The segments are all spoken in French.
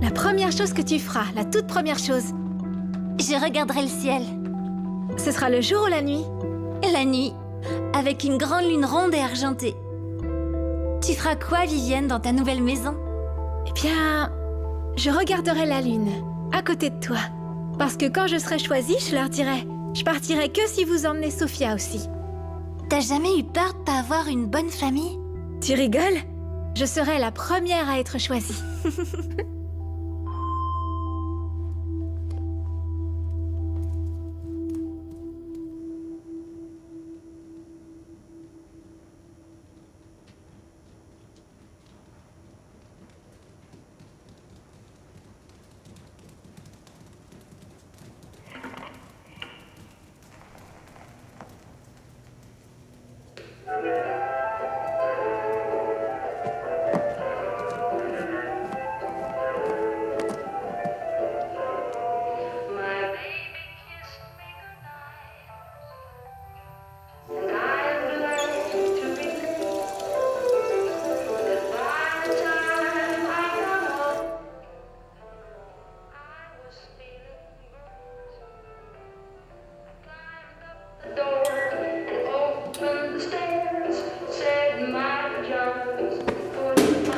La première chose que tu feras, la toute première chose, Je regarderai le ciel. ce sera le jour ou la nuit? La nuit, avec une grande lune ronde et argentée. Tu feras quoi, Vivienne, dans ta nouvelle maison? Eh bien, je regarderai la lune, à côté de toi. Parce que quand je serai choisie, je leur dirai, je partirai que si vous emmenez Sophia aussi. T'as jamais eu peur de pas avoir une bonne famille? Tu rigoles? Je serai la première à être choisie.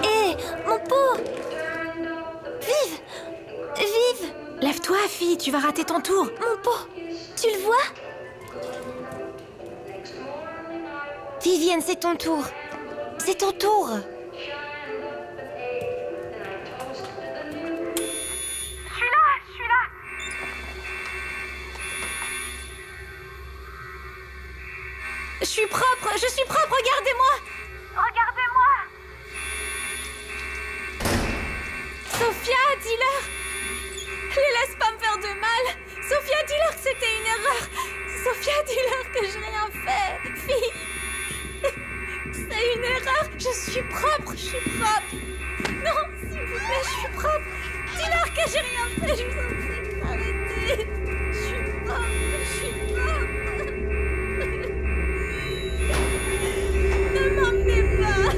Hé, mon pot! Vive! Vive! Lève-toi, fille, tu vas rater ton tour. Mon pot! Tu le vois? Vivienne, c'est ton tour. C'est ton tour. Je suis propre, regardez-moi! Regardez-moi! Sophia, dis-leur! Les laisse pas me faire de mal! Sophia, dis-leur que c'était une erreur! Sophia, dis-leur que j'ai rien fait! Fille! C'est une erreur! Je suis propre! Non, s'il vous plaît, je suis propre! Dis-leur que j'ai rien fait, je vous en prie! Arrêtez! Je suis propre! Ne m'emmenez pas!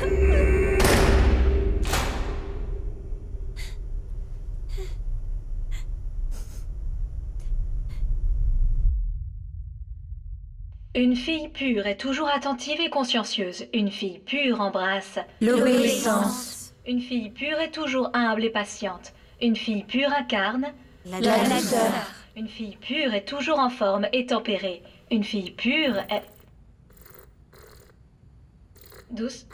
Une fille pure est toujours attentive et consciencieuse. Une fille pure embrasse L'obéissance. Une fille pure est toujours humble et patiente. Une fille pure incarne La douceur. Une fille pure est toujours en forme et tempérée. Une fille pure est douce.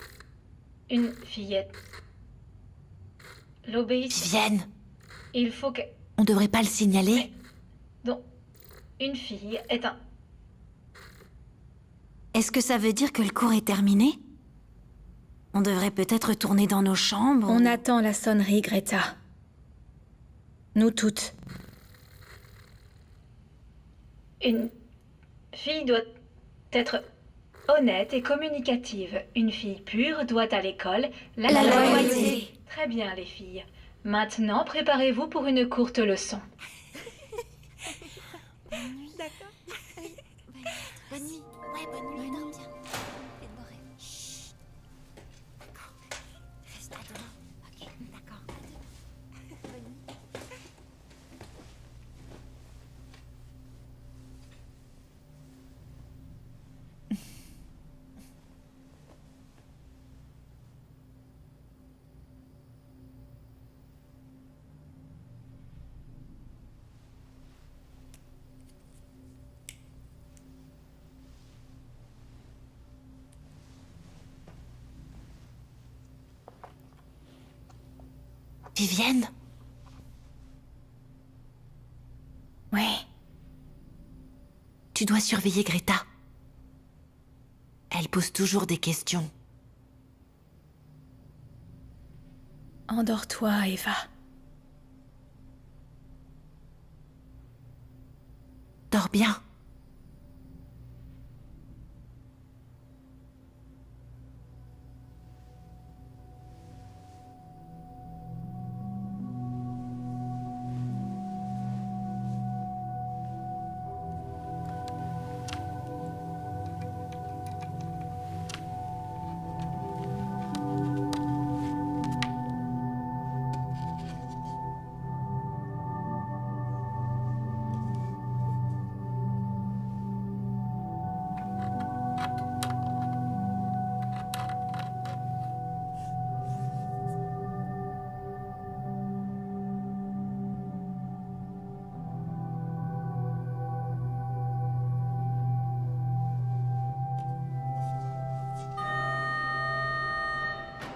Une fillette. L'obéissance. Vivienne, Il faut que... on devrait pas le signaler? Donc, une fille est un... Est-ce que ça veut dire que le cours est terminé? On devrait peut-être retourner dans nos chambres? On attend la sonnerie, Greta. Nous toutes. Une fille doit être honnête et communicative. Une fille pure doit à l'école La loyauté. Très bien, les filles. Maintenant, préparez-vous pour une courte leçon. Bonne nuit. Ouais, bonne nuit. Dors bien. Faites boire. Chut. D'accord. Reste à demain. Ok, d'accord. À demain. Bonne nuit. Vivienne? Ouais. Tu dois surveiller Greta. Elle pose toujours des questions. Endors-toi, Eva. Dors bien.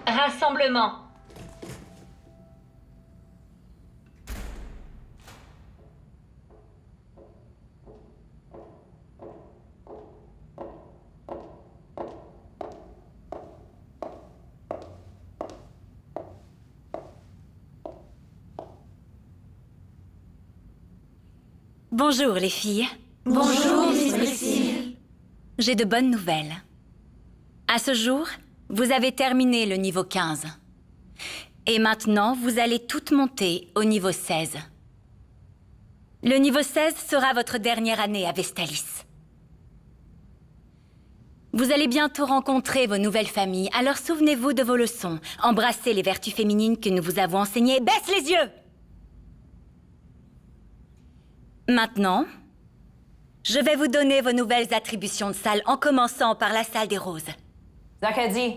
Rassemblement. Bonjour les filles. Bonjour, Miss Priscille. J'ai de bonnes nouvelles. À ce jour, vous avez terminé le niveau 15. Et maintenant, vous allez toutes monter au niveau 16. Le niveau 16 sera votre dernière année à Vestalis. Vous allez bientôt rencontrer vos nouvelles familles, alors souvenez-vous de vos leçons. Embrassez les vertus féminines que nous vous avons enseignées. Baisse les yeux! Maintenant, je vais vous donner vos nouvelles attributions de salle, en commençant par la salle des roses. Zakadi.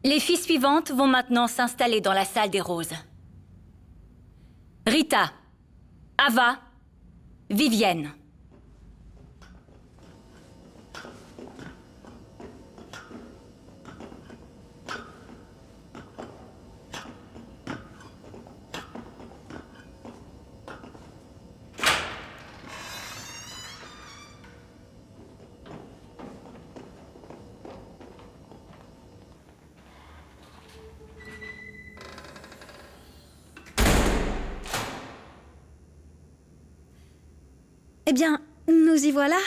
Les filles suivantes vont maintenant s'installer dans la salle des roses. Rita, Ava, Vivienne. Eh bien, nous y voilà.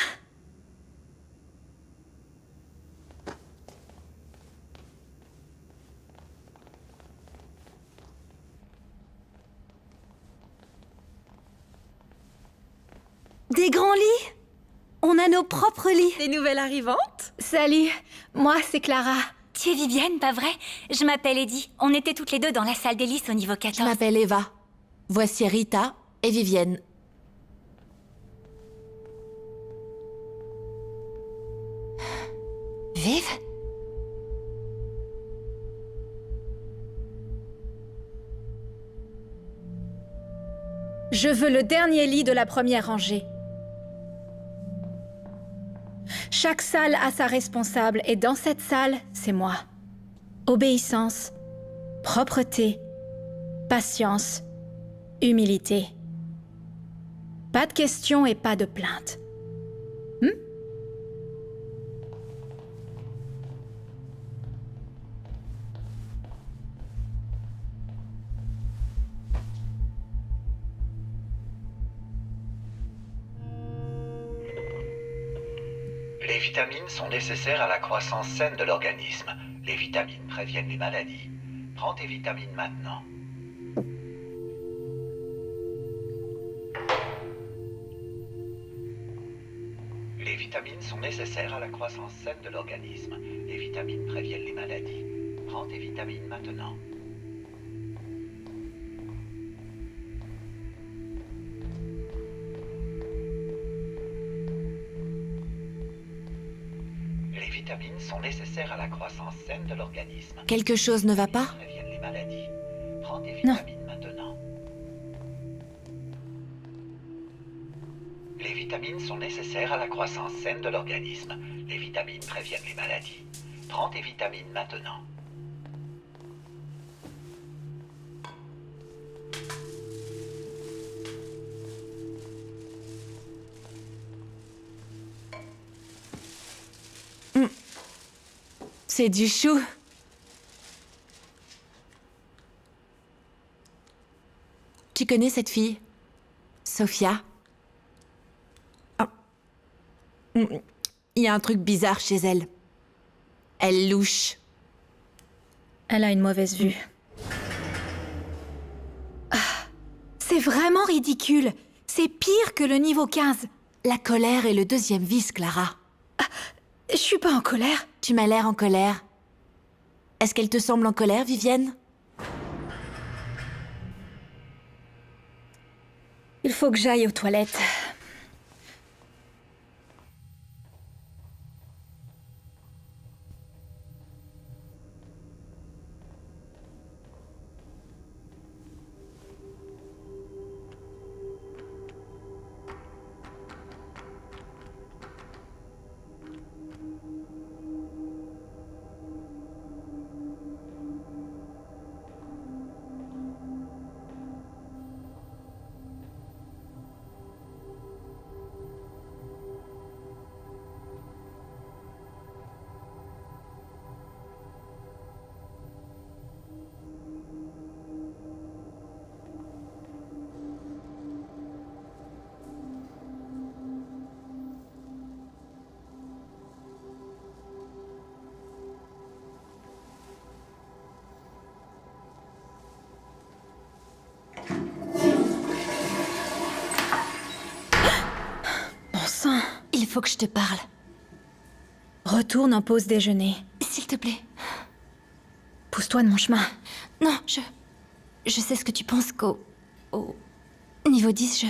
Des grands lits. On a nos propres lits. Des nouvelles arrivantes? Salut, moi c'est Clara. Tu es Vivienne, pas vrai? Je m'appelle Eddie. On était toutes les deux dans la salle des lys au niveau Je 14. m'appelle Eva. Voici Rita et Vivienne. Vive? Je veux le dernier lit de la première rangée. Chaque salle a sa responsable et dans cette salle, c'est moi. Obéissance, propreté, patience, humilité. Pas de questions et pas de plaintes. Les vitamines sont nécessaires à la croissance saine de l'organisme. Les vitamines préviennent les maladies. Prends tes vitamines maintenant. Les vitamines sont nécessaires à la croissance saine de l'organisme. Les vitamines préviennent les maladies. Prends tes vitamines maintenant. Les vitamines sont nécessaires à la croissance saine de l'organisme. Quelque chose ne va pas? Préviennent les maladies. Prends tes Non. vitamines maintenant. Les vitamines sont nécessaires à la croissance saine de l'organisme. Les vitamines préviennent les maladies. Prends tes vitamines maintenant. C'est du chou. Tu connais cette fille? Sophia? Ah. Il y a un truc bizarre chez elle. Elle louche. Elle a une mauvaise vue. Ah, c'est vraiment ridicule. C'est pire que le niveau 15. La colère est le deuxième vice, Clara. Je suis pas en colère. Tu m'as l'air en colère. Est-ce qu'elle te semble en colère, Vivienne? Il faut que j'aille aux toilettes. faut que je te parle. Retourne en pause déjeuner. S'il te plaît. Pousse-toi de mon chemin. Non, je sais ce que tu penses au niveau 10,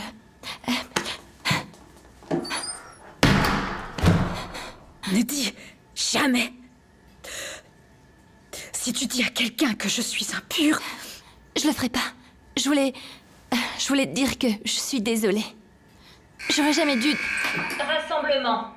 Ne dis jamais. Si tu dis à quelqu'un que je suis impure... Je le ferai pas. Je voulais te dire que je suis désolée. J'aurais jamais dû... Rassemblement.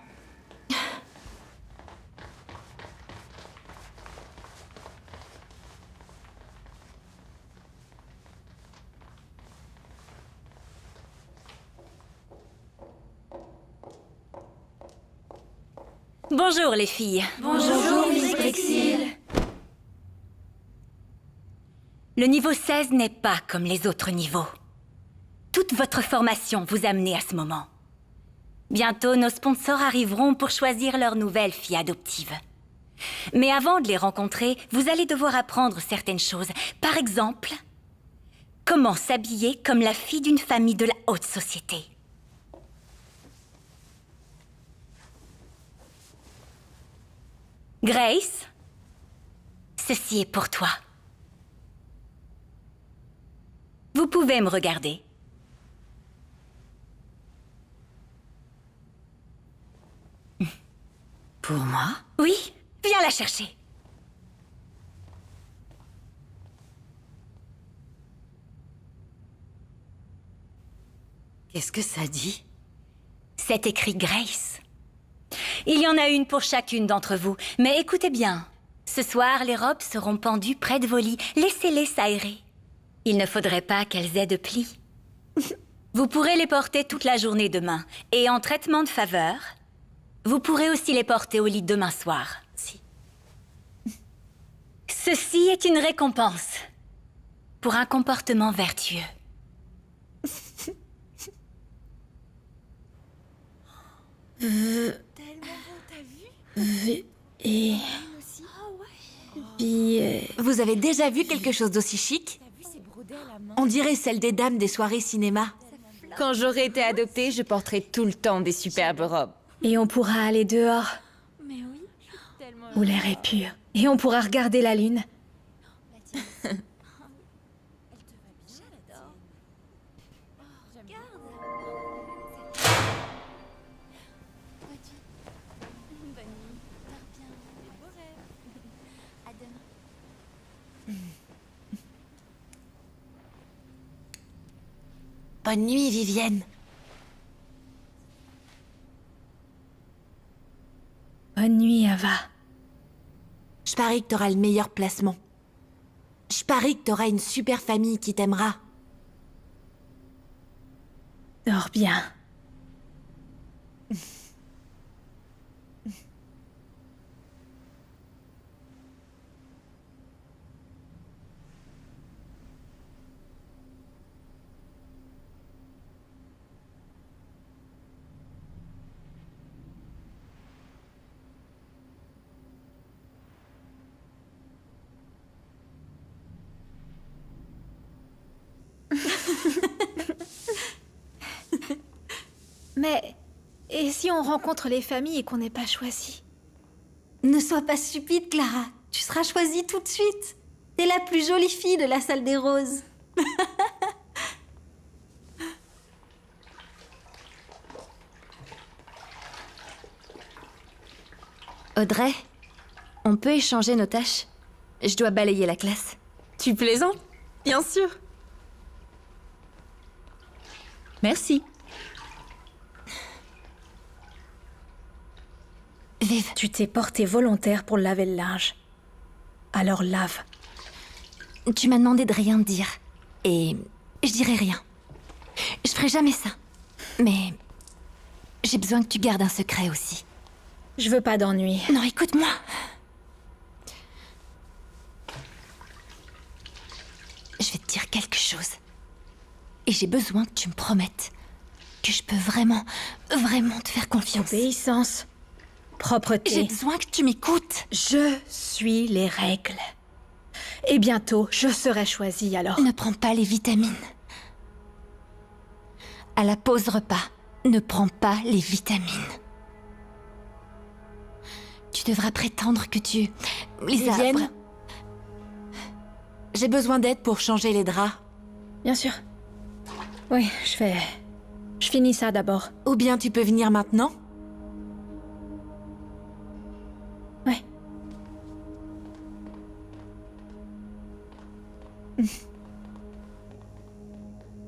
Bonjour les filles. Bonjour, Miss Brexil. Le niveau 16 n'est pas comme les autres niveaux. Toute votre formation vous a mené à ce moment. Bientôt, nos sponsors arriveront pour choisir leur nouvelle fille adoptive. Mais avant de les rencontrer, vous allez devoir apprendre certaines choses. Par exemple, comment s'habiller comme la fille d'une famille de la haute société. Grace, ceci est pour toi. Vous pouvez me regarder. Pour moi? Oui, viens la chercher. Qu'est-ce que ça dit? C'est écrit Grace. Il y en a une pour chacune d'entre vous, mais écoutez bien. Ce soir, les robes seront pendues près de vos lits. Laissez-les s'aérer. Il ne faudrait pas qu'elles aient de plis. Vous pourrez les porter toute la journée demain. Et en traitement de faveur, vous pourrez aussi les porter au lit demain soir. Si. Ceci est une récompense pour un comportement vertueux. Vous avez déjà vu quelque chose d'aussi chic? On dirait celle des dames des soirées cinéma. Quand j'aurai été adoptée, je porterai tout le temps des superbes robes. Et on pourra aller dehors. Où l'air est pur. Et on pourra regarder la lune. Bonne nuit, Vivienne. Bonne nuit, Ava. Je parie que t'auras le meilleur placement. Je parie que t'auras une super famille qui t'aimera. Dors bien. Mais, et si on rencontre les familles et qu'on n'est pas choisi? Ne sois pas stupide, Clara. Tu seras choisie tout de suite. T'es la plus jolie fille de la salle des roses. Audrey, on peut échanger nos tâches? Je dois balayer la classe. Tu plaisantes? Bien sûr. Merci. Viv, Tu t'es portée volontaire pour laver le linge. Alors lave. tu m'as demandé de rien dire. Et je dirai rien. Je ferai jamais ça. Mais j'ai besoin que tu gardes un secret aussi. Je veux pas d'ennui. Non, écoute-moi. Je vais te dire quelque chose. Et j'ai besoin que tu me promettes que je peux vraiment, vraiment te faire confiance. Obéissance. Propreté. J'ai besoin que tu m'écoutes. Je suis les règles. Et bientôt, je serai choisie alors. Ne prends pas les vitamines. À la pause repas, ne prends pas les vitamines. Tu devras prétendre que tu... Lisa, Vivienne. J'ai besoin d'aide pour changer les draps. Bien sûr. Oui, je finis ça d'abord. Ou bien tu peux venir maintenant? Ouais.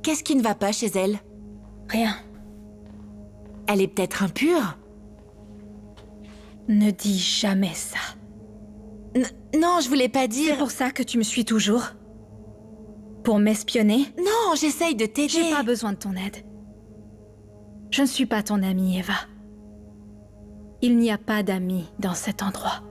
Qu'est-ce qui ne va pas chez elle? Rien. Elle est peut-être impure? Ne dis jamais ça. Non, je voulais pas C'est dire... pour ça que tu me suis toujours? Pour m'espionner? Non, j'essaye de t'aider. J'ai pas besoin de ton aide. Je ne suis pas ton amie, Eva. Il n'y a pas d'amis dans cet endroit.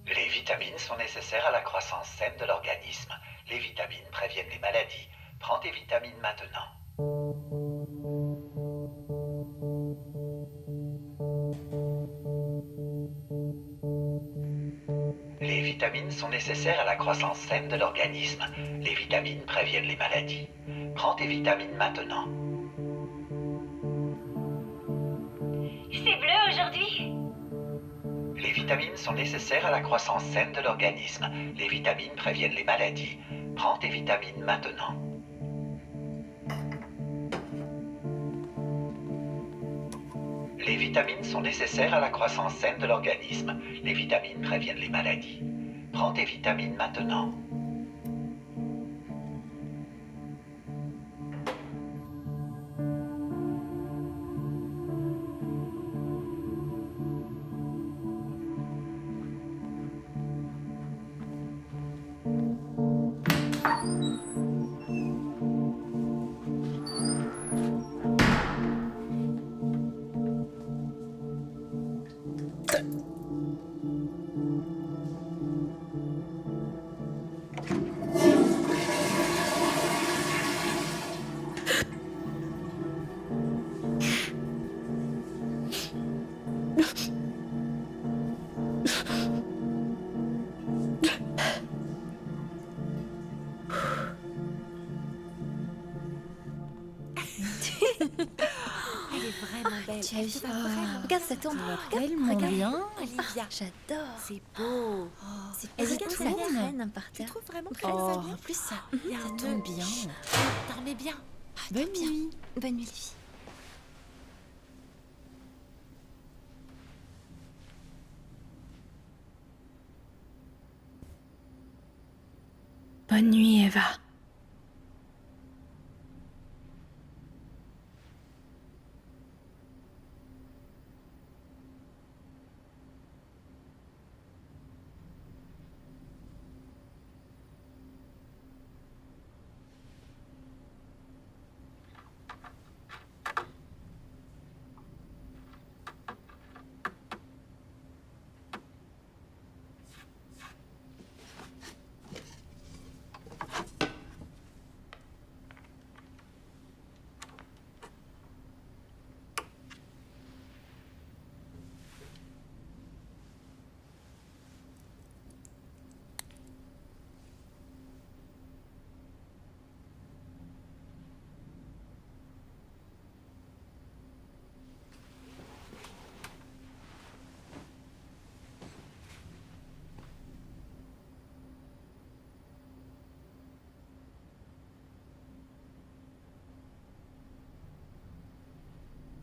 Les vitamines sont nécessaires à la croissance saine de l'organisme. Les vitamines préviennent les maladies. Prends tes vitamines maintenant. Les vitamines sont nécessaires à la croissance saine de l'organisme. Les vitamines préviennent les maladies. Prends tes vitamines maintenant. C'est bleu aujourd'hui? Les vitamines sont nécessaires à la croissance saine de l'organisme. Les vitamines préviennent les maladies. Prends tes vitamines maintenant. Les vitamines sont nécessaires à la croissance saine de l'organisme. Les vitamines préviennent les maladies. Prends tes vitamines maintenant. Elle est vraiment belle. Tu as vu Elle te va vraiment. Regarde, ça tourne tellement bien. Olivia. J'adore. C'est beau. C'est Elle pas est regarde, trop ça belle. traîne par Tu terre. trouves vraiment Oh, qu'elle va en bien? plus, ça Il y a un tombe nœud. bien. Dormez bien. Bonne nuit. Bonne nuit, les filles. Bonne nuit, Eva.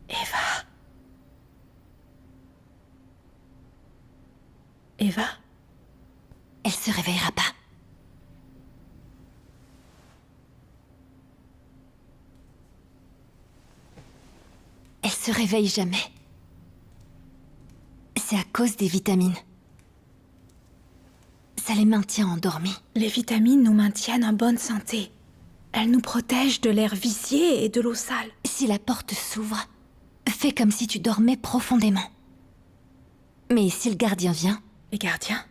Eva. Eva? Elle se réveillera pas. Elle se réveille jamais. C'est à cause des vitamines. Ça les maintient endormis. Les vitamines nous maintiennent en bonne santé. Elles nous protègent de l'air vicié et de l'eau sale. Si la porte s'ouvre, fais comme si tu dormais profondément. Mais si le gardien vient, Les gardiens?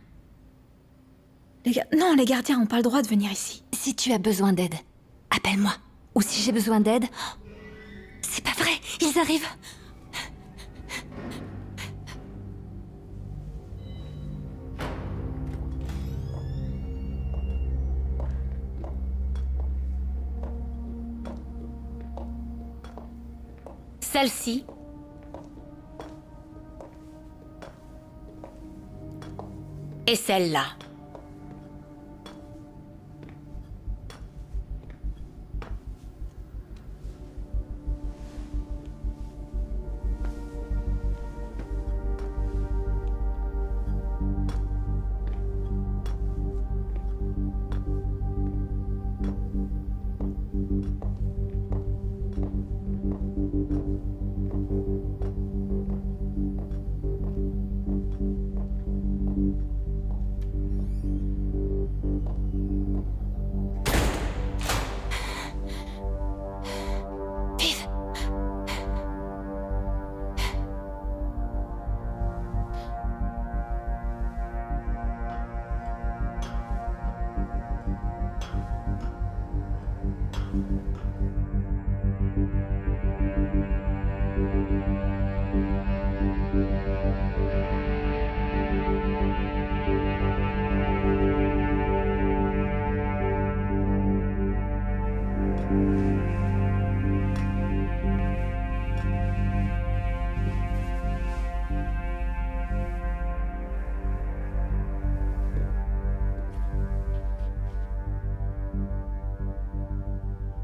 Non, les gardiens n'ont pas le droit de venir ici. si tu as besoin d'aide, appelle-moi. Ou si j'ai besoin d'aide... C'est pas vrai, ils arrivent. Celle-ci. Et celle-là.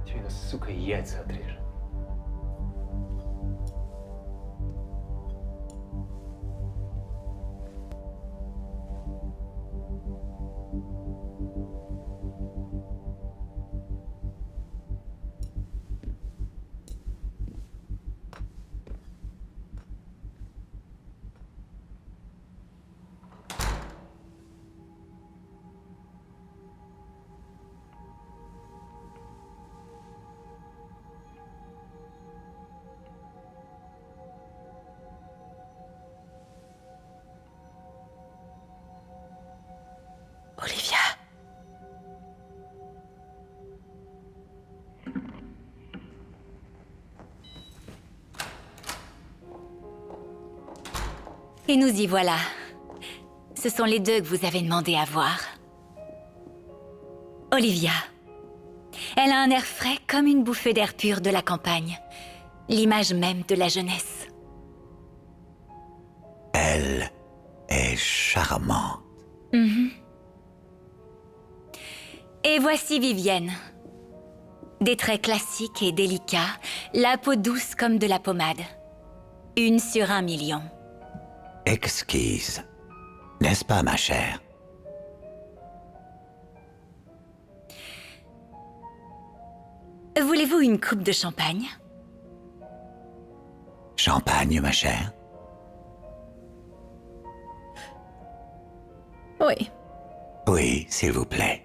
Тебе, сука, яйца отрежу. Olivia. Et nous y voilà. Ce sont les deux que vous avez demandé à voir. Olivia. Elle a un air frais comme une bouffée d'air pur de la campagne. L'image même de la jeunesse. Elle est charmante. Et voici Vivienne. Des traits classiques et délicats, la peau douce comme de la pommade. 1 sur 1 million. Exquise. N'est-ce pas, ma chère? Voulez-vous une coupe de champagne? Champagne, ma chère? Oui. Oui, s'il vous plaît.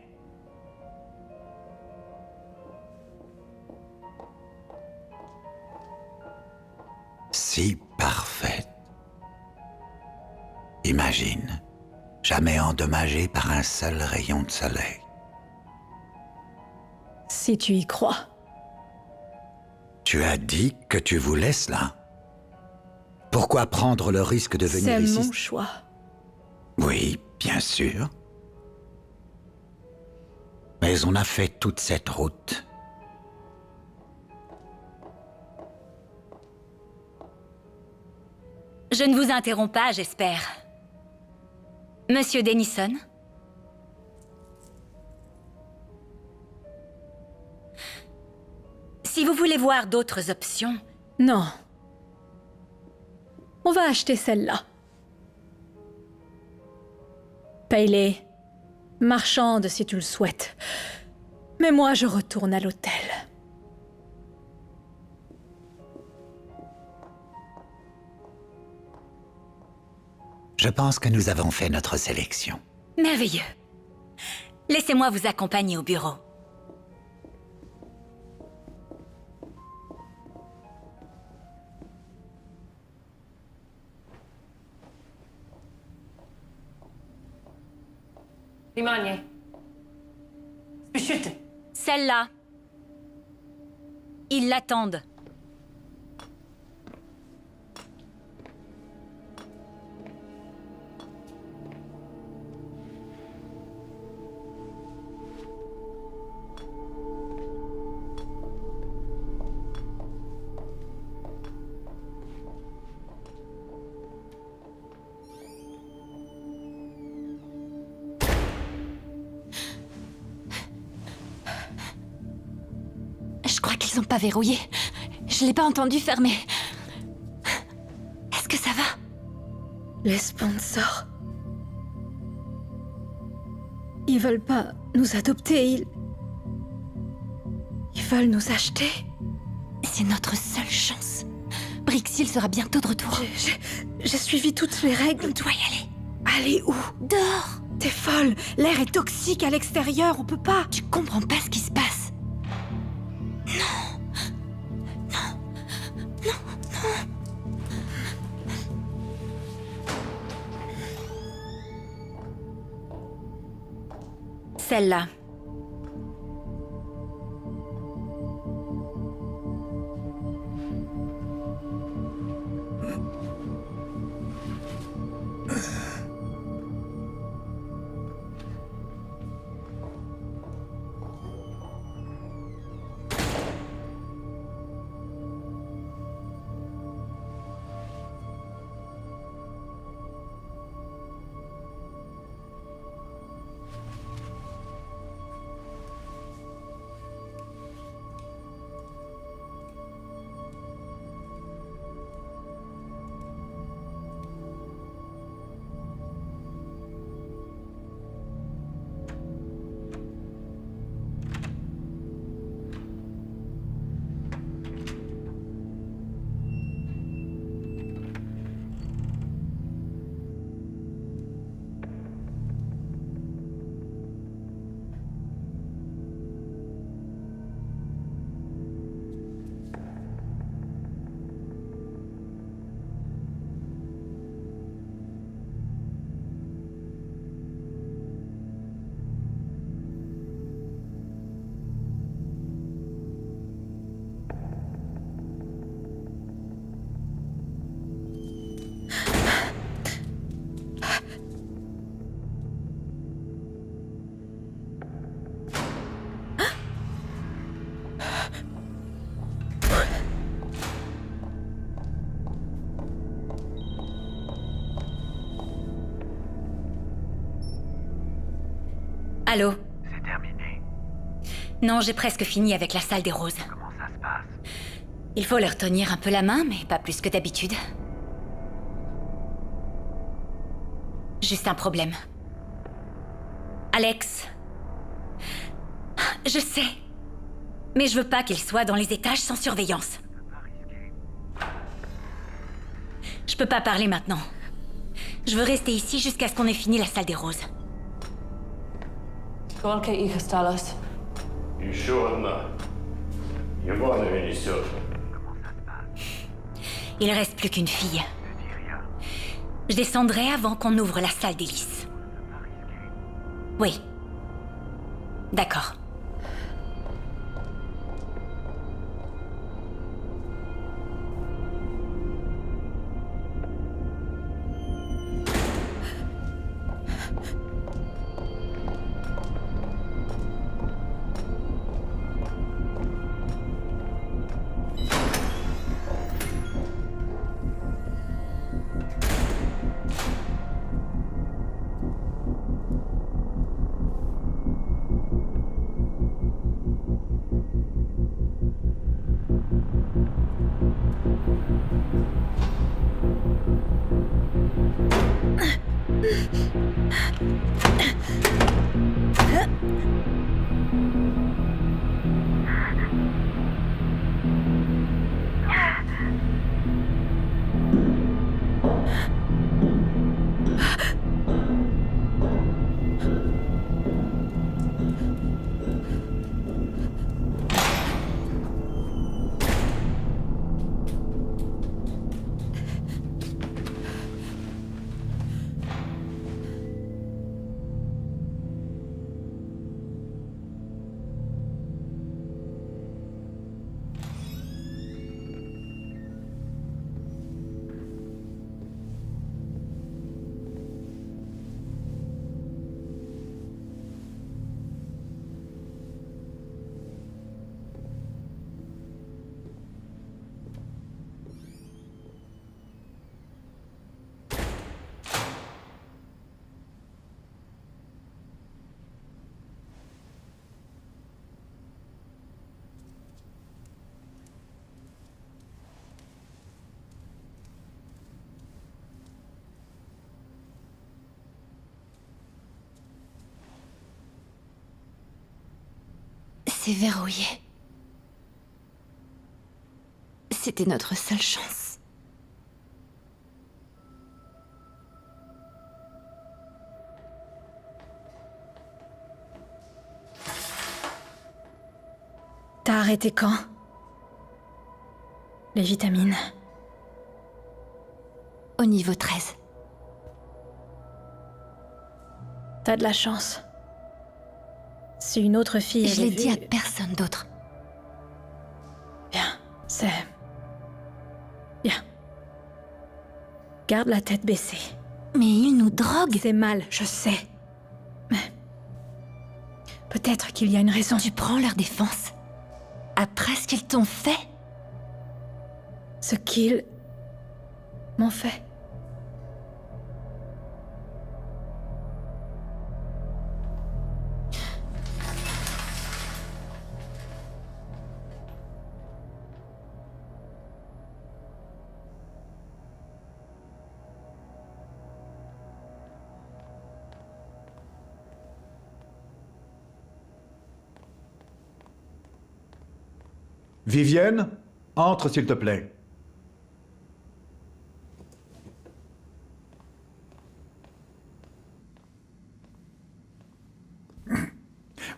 Si parfaite. Imagine, jamais endommagée par un seul rayon de soleil. Si tu y crois. Tu as dit que tu voulais cela. Pourquoi prendre le risque de venir C'est ici? mon choix. Oui, bien sûr. Mais on a fait toute cette route. Je ne vous interromps pas, j'espère. Monsieur Denison? Si vous voulez voir d'autres options... Non. On va acheter celle-là. Paye-les. Marchande si tu le souhaites. Mais moi, je retourne à l'hôtel. Je pense que nous avons fait notre sélection. Merveilleux. Laissez-moi vous accompagner au bureau. Внимание. Спешите. Celle-là. Ils l'attendent. pas verrouillés. Je l'ai pas entendu fermer. Est-ce que ça va? Les sponsors. Ils veulent pas nous adopter, ils veulent nous acheter. C'est notre seule chance. Brixil sera bientôt de retour. J'ai suivi toutes les règles. On doit y aller. Aller où? Dehors. T'es folle. L'air est toxique à l'extérieur, on peut pas. Tu comprends pas ce qui se passe. Celle-là. Allô? C'est terminé. Non, j'ai presque fini avec la salle des roses. Comment ça se passe? Il faut leur tenir un peu la main, mais pas plus que d'habitude. Juste un problème. Alex. Je sais. Mais je veux pas qu'il soit dans les étages sans surveillance. Je peux pas parler maintenant. Je veux rester ici jusqu'à ce qu'on ait fini la salle des roses. Сколько их осталось? Еще одна. Ебаная несет. Il reste plus qu'une fille. Je descendrai avant qu'on ouvre la salle d'hélice. Oui. D'accord. C'est verrouillé. C'était notre seule chance. T'as arrêté quand? Les vitamines. Au niveau 13. T'as de la chance. Si une autre fille Je avait l'ai dit vu- à personne d'autre. Bien, c'est... Bien. Garde la tête baissée. Mais il nous drogue. C'est mal, je sais. Mais... peut-être qu'il y a une raison. Tu prends leur défense. Après ce qu'ils t'ont fait. Ce qu'ils... m'ont fait. Vivienne, entre s'il te plaît.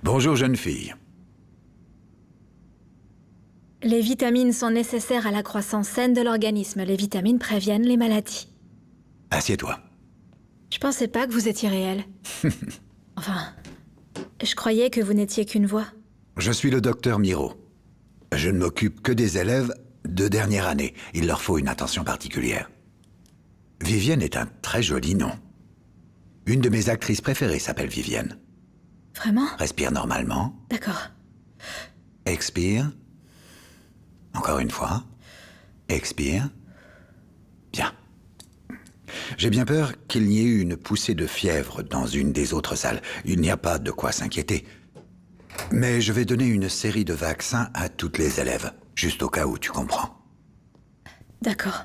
Bonjour, jeune fille. Les vitamines sont nécessaires à la croissance saine de l'organisme. Les vitamines préviennent les maladies. Assieds-toi. Je pensais pas que vous étiez réel. Enfin, je croyais que vous n'étiez qu'une voix. Je suis le docteur Miro. Je ne m'occupe que des élèves de dernière année. Il leur faut une attention particulière. Vivienne est un très joli nom. Une de mes actrices préférées s'appelle Vivienne. Vraiment? Respire normalement. D'accord. Expire. Encore une fois. Expire. Bien. J'ai bien peur qu'il n'y ait eu une poussée de fièvre dans une des autres salles. Il n'y a pas de quoi s'inquiéter. Mais je vais donner une série de vaccins à toutes les élèves, juste au cas où tu comprends. D'accord.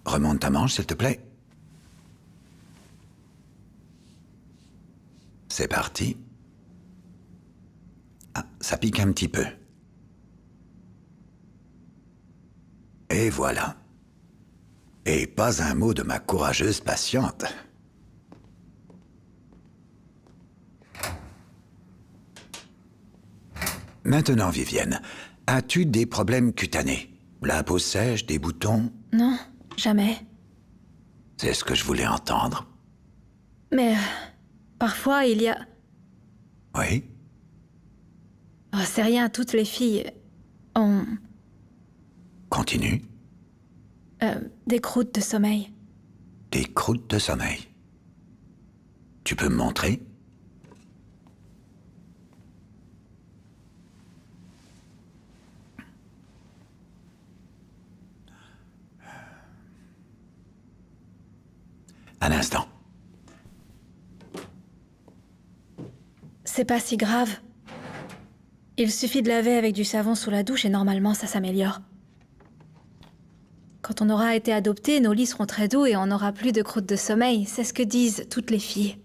Remonte ta manche, s'il te plaît. C'est parti. Ah, ça pique un petit peu. Et voilà. Et pas un mot de ma courageuse patiente. Maintenant, Vivienne, as-tu des problèmes cutanés? La peau sèche, des boutons? Non, jamais. C'est ce que je voulais entendre. Mais... parfois, il y a... Oui? Oh, c'est rien, toutes les filles ont... Continue. des croûtes de sommeil. Des croûtes de sommeil. Tu peux me montrer? Un instant. C'est pas si grave. Il suffit de laver avec du savon sous la douche et normalement ça s'améliore. Quand on aura été adopté, nos lits seront très doux et on n'aura plus de croûtes de sommeil. C'est ce que disent toutes les filles.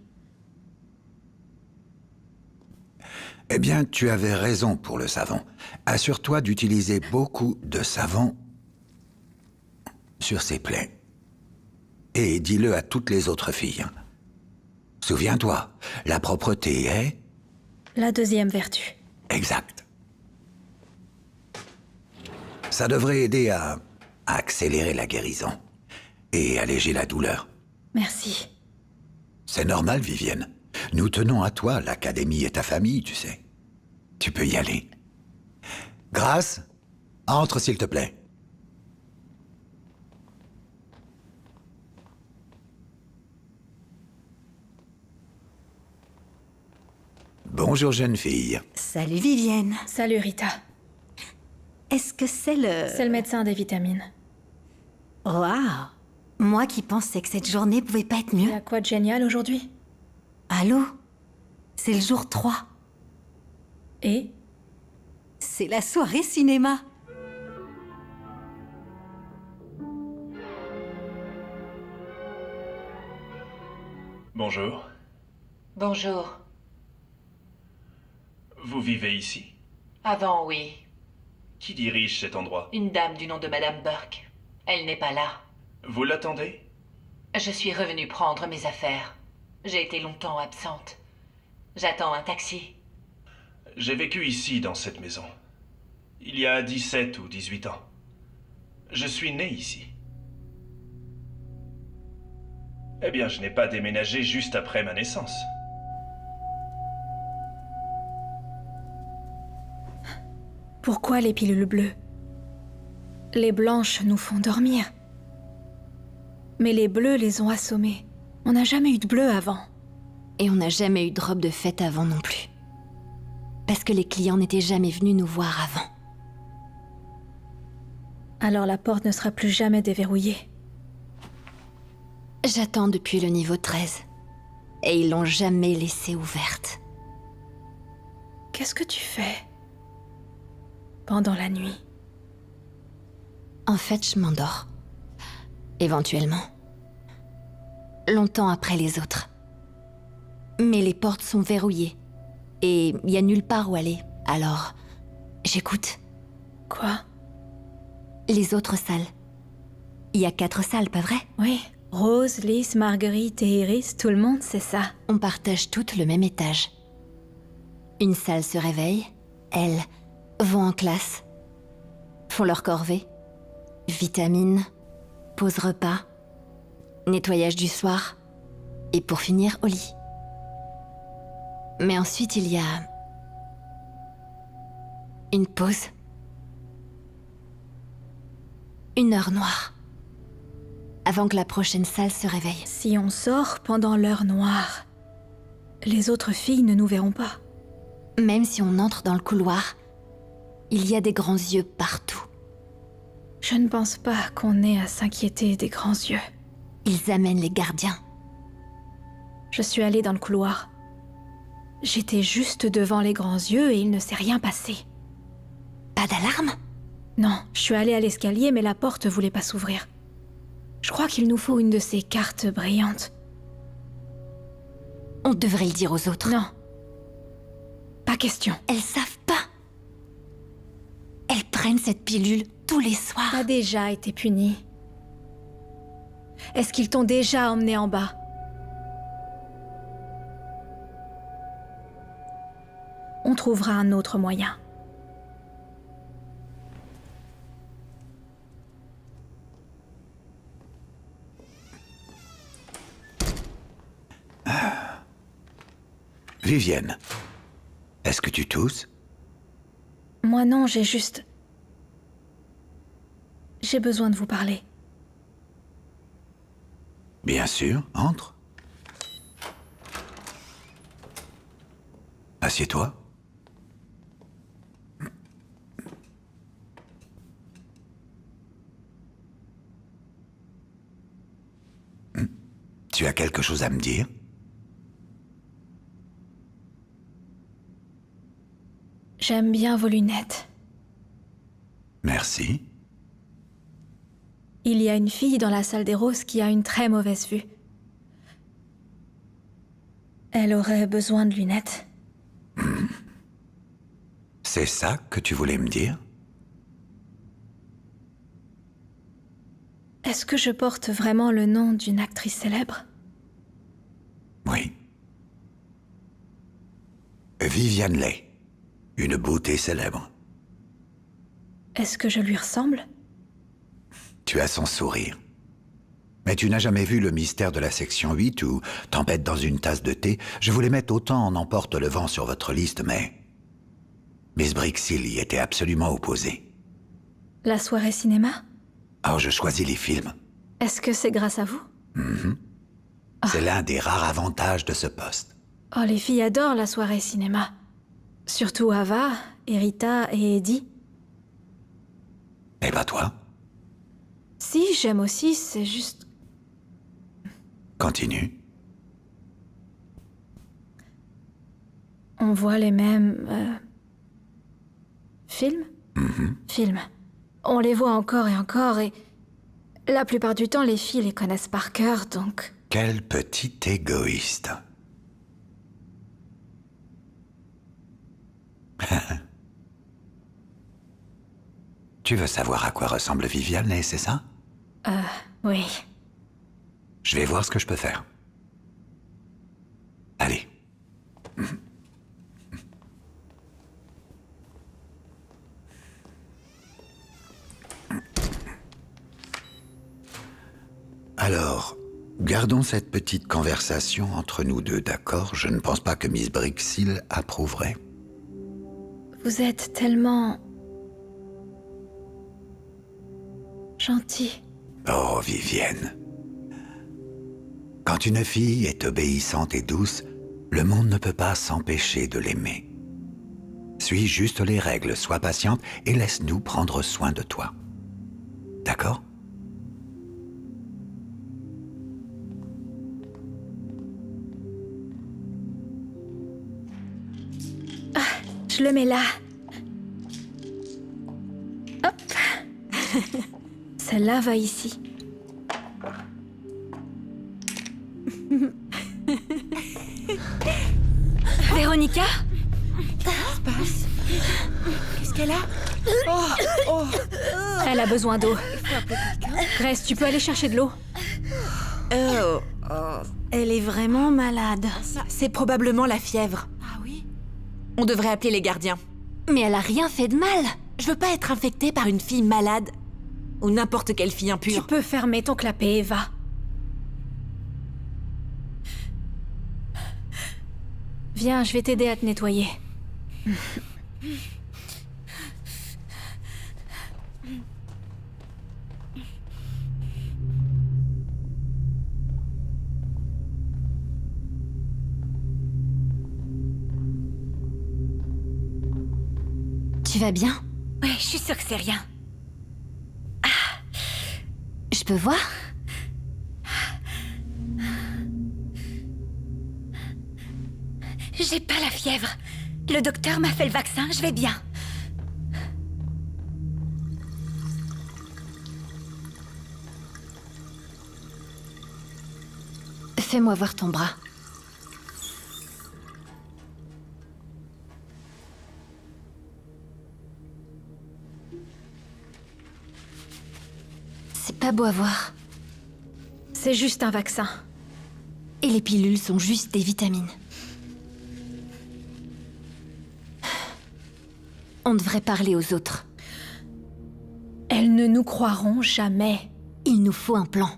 Eh bien, tu avais raison pour le savon. Assure-toi d'utiliser beaucoup de savon sur ces plaies. Et dis-le à toutes les autres filles. Souviens-toi, la propreté est... La deuxième vertu. Exact. Ça devrait aider à accélérer la guérison et alléger la douleur. Merci. C'est normal, Vivienne. Nous tenons à toi, l'académie et ta famille, tu sais. Tu peux y aller. Grâce, entre s'il te plaît. Bonjour, jeune fille. Salut Vivienne. Salut Rita. Est-ce que c'est le... C'est le médecin des vitamines. Waouh. Moi qui pensais que cette journée pouvait pas être Il y mieux. a quoi de génial aujourd'hui? Allô? C'est le jour 3. Et? C'est la soirée cinéma. Bonjour. Bonjour. Vous vivez ici? Avant, oui. Qui dirige cet endroit? Une dame du nom de Madame Burke. Elle n'est pas là. Vous l'attendez? Je suis revenue prendre mes affaires. J'ai été longtemps absente. J'attends un taxi. J'ai vécu ici, dans cette maison. Il y a 17 ou 18 ans. Je suis né ici. Eh bien, je n'ai pas déménagé juste après ma naissance. Pourquoi les pilules bleues? Les blanches nous font dormir. Mais les bleus les ont assommés. On n'a jamais eu de bleu avant. Et on n'a jamais eu de robe de fête avant non plus. Parce que les clients n'étaient jamais venus nous voir avant. Alors la porte ne sera plus jamais déverrouillée. J'attends depuis le niveau 13. Et ils l'ont jamais laissée ouverte. Qu'est-ce que tu fais pendant la nuit? En fait, je m'endors. Éventuellement. Longtemps après les autres. Mais les portes sont verrouillées. Et il n'y a nulle part où aller. Alors, j'écoute. Quoi? Les autres salles. Il y a 4 salles, pas vrai? Oui. Rose, Lys, Marguerite et Iris, tout le monde, c'est ça. On partage toutes le même étage. Une salle se réveille. Elles vont en classe. Font leur corvée. Vitamines. Pause repas. Nettoyage du soir. Et pour finir, au lit. Mais ensuite, il y a... une pause. Une heure noire. Avant que la prochaine salle se réveille. Si on sort pendant l'heure noire, les autres filles ne nous verront pas. Même si on entre dans le couloir, il y a des grands yeux partout. Je ne pense pas qu'on ait à s'inquiéter des grands yeux. Ils amènent les gardiens. Je suis allée dans le couloir. J'étais juste devant les grands yeux et il ne s'est rien passé. Pas d'alarme? Non, je suis allée à l'escalier mais la porte voulait pas s'ouvrir. Je crois qu'il nous faut une de ces cartes brillantes. On devrait le dire aux autres. Non. Pas question. Elles savent pas. Elles prennent cette pilule tous les soirs. T'as déjà été puni. Est-ce qu'ils t'ont déjà emmené en bas? On trouvera un autre moyen. Vivienne, est-ce que tu tousses? Moi non, j'ai juste... J'ai besoin de vous parler. Bien sûr, entre. Assieds-toi. Tu as quelque chose à me dire? J'aime bien vos lunettes. Merci. Il y a une fille dans la salle des roses qui a une très mauvaise vue. Elle aurait besoin de lunettes. C'est ça que tu voulais me dire? Est-ce que je porte vraiment le nom d'une actrice célèbre? Oui. Viviane Leigh, une beauté célèbre. Est-ce que je lui ressemble? Tu as son sourire. Mais tu n'as jamais vu le mystère de la section 8 ou Tempête dans une tasse de thé? Je voulais mettre autant en emporte le vent sur votre liste, mais... Miss Brixhill y était absolument opposée. La soirée cinéma? Alors je choisis les films. Est-ce que c'est grâce à vous? C'est l'un des rares avantages de ce poste. Oh, les filles adorent la soirée cinéma. Surtout Ava, Erita et Eddie. Et bah toi? Si, j'aime aussi, c'est juste... Continue. On voit les mêmes... films? Films. On les voit encore et encore et... La plupart du temps, les filles les connaissent par cœur, donc... Quel petit égoïste. Tu veux savoir à quoi ressemble Viviane, c'est ça? Oui. Je vais voir ce que je peux faire. Allez. Alors, gardons cette petite conversation entre nous deux, d'accord? Je ne pense pas que Miss Brixil approuverait. Vous êtes tellement... gentil. Oh, Vivienne. Quand une fille est obéissante et douce, le monde ne peut pas s'empêcher de l'aimer. Suis juste les règles, sois patiente et laisse-nous prendre soin de toi. D'accord? Je le mets là. Hop. Celle-là va ici. Véronica? Qu'est-ce qu'elle a? Elle a besoin d'eau. Grace, tu peux aller chercher de l'eau? Elle est vraiment malade. C'est probablement la fièvre. Ah oui? On devrait appeler les gardiens. Mais elle a rien fait de mal. Je veux pas être infectée par une fille malade. Ou n'importe quelle fille impure. Tu peux fermer ton clapet, Eva. Viens, je vais t'aider à te nettoyer. Tu vas bien? Ouais, je suis sûre que c'est rien. Je peux voir? J'ai pas la fièvre. Le docteur m'a fait le vaccin, je vais bien. Fais-moi voir ton bras. C'est pas beau à voir. C'est juste un vaccin. Et les pilules sont juste des vitamines. On devrait parler aux autres. Elles ne nous croiront jamais. Il nous faut un plan.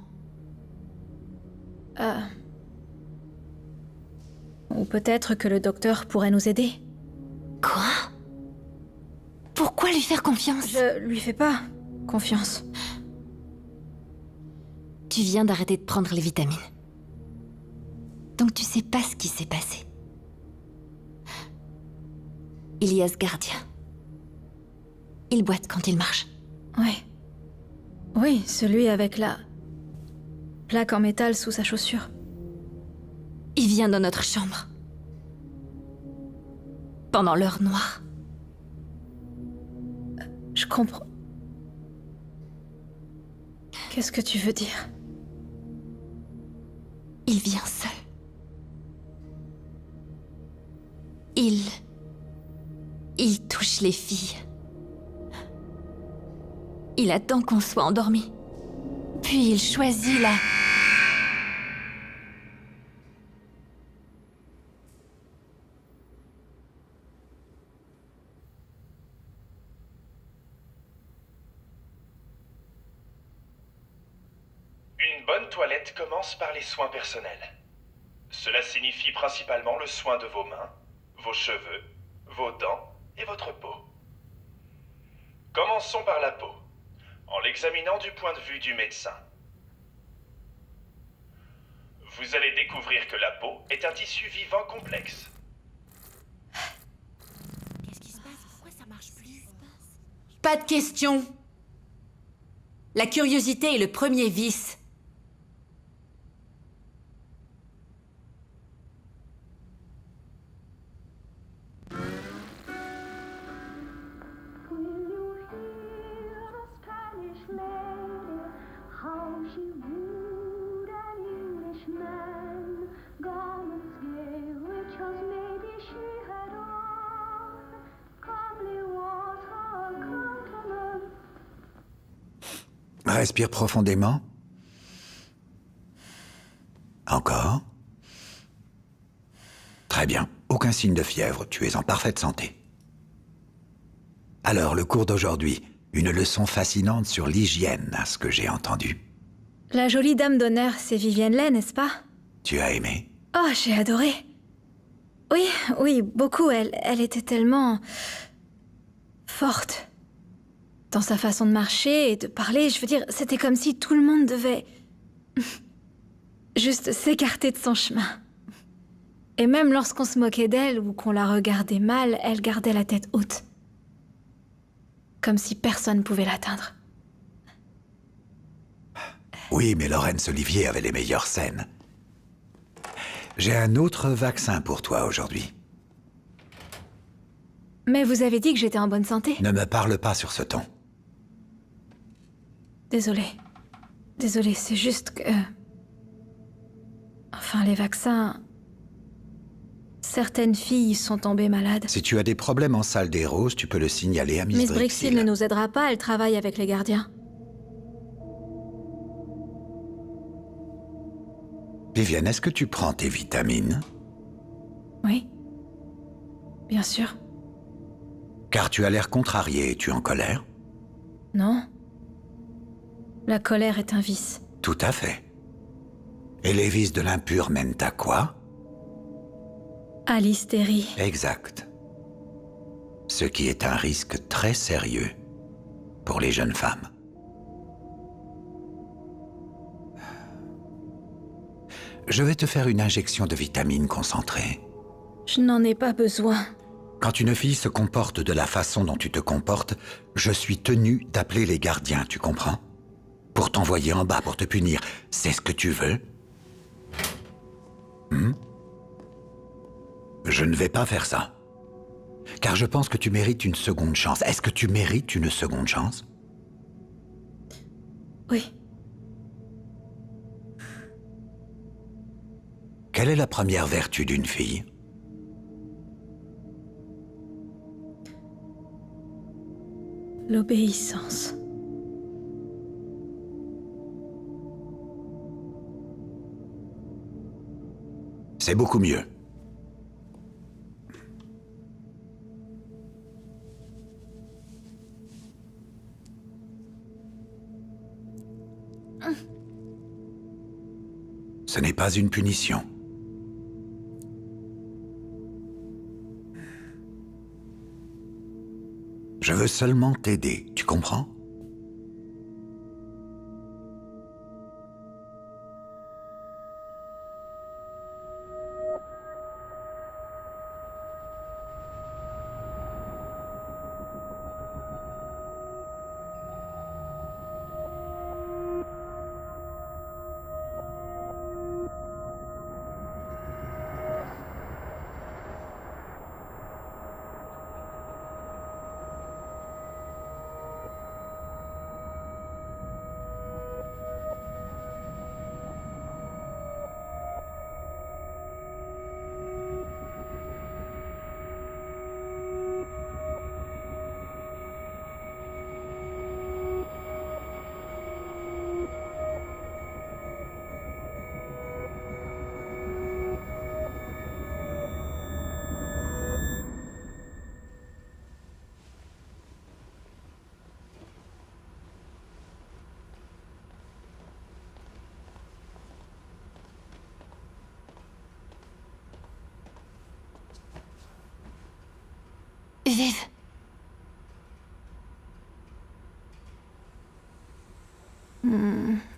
Ou peut-être que le docteur pourrait nous aider. Quoi? Pourquoi lui faire confiance? Je lui fais pas confiance. Tu viens d'arrêter de prendre les vitamines. Donc tu sais pas ce qui s'est passé. Il y a ce gardien. Il boite quand il marche. Ouais. Oui, celui avec la plaque en métal sous sa chaussure. Il vient dans notre chambre. Pendant l'heure noire. Je comprends. Qu'est-ce que tu veux dire? Il vient seul. Il touche les filles. Il attend qu'on soit endormi. Puis il choisit la... Une bonne toilette commence par les soins personnels. Cela signifie principalement le soin de vos mains, vos cheveux, vos dents et votre peau. Commençons par la peau, en l'examinant du point de vue du médecin. Vous allez découvrir que la peau est un tissu vivant complexe. Qu'est-ce qui se passe? Pourquoi ça marche plus? Pas de question. La curiosité est le premier vice. Respire profondément. Encore. Très bien. Aucun signe de fièvre. Tu es en parfaite santé. Alors, le cours d'aujourd'hui, une leçon fascinante sur l'hygiène, à ce que j'ai entendu. La jolie dame d'honneur, c'est Vivienne Leigh, n'est-ce pas? Tu as aimé? Oh, j'ai adoré. Oui, beaucoup. Elle était tellement... forte. Dans sa façon de marcher et de parler, je veux dire, c'était comme si tout le monde devait... juste s'écarter de son chemin. Et même lorsqu'on se moquait d'elle ou qu'on la regardait mal, elle gardait la tête haute. Comme si personne ne pouvait l'atteindre. Oui, mais Laurence Olivier avait les meilleures scènes. J'ai un autre vaccin pour toi aujourd'hui. Mais vous avez dit que j'étais en bonne santé. Ne me parle pas sur ce ton. Désolée, c'est juste que... Enfin, les vaccins... Certaines filles sont tombées malades. Si tu as des problèmes en salle des roses, tu peux le signaler à Miss Brixil ne nous aidera pas, elle travaille avec les gardiens. Vivienne, est-ce que tu prends tes vitamines? Oui. Bien sûr. Car tu as l'air contrarié, es-tu en colère? Non. La colère est un vice. Tout à fait. Et les vices de l'impur mènent à quoi? À l'hystérie. Exact. Ce qui est un risque très sérieux pour les jeunes femmes. Je vais te faire une injection de vitamines concentrée. Je n'en ai pas besoin. Quand une fille se comporte de la façon dont tu te comportes, je suis tenu d'appeler les gardiens, tu comprends? Pour t'envoyer en bas, pour te punir. C'est ce que tu veux? Je ne vais pas faire ça. Car je pense que tu mérites une seconde chance. Est-ce que tu mérites une seconde chance? Oui. Quelle est la première vertu d'une fille? L'obéissance. C'est beaucoup mieux. Ce n'est pas une punition. Je veux seulement t'aider, tu comprends? Vive.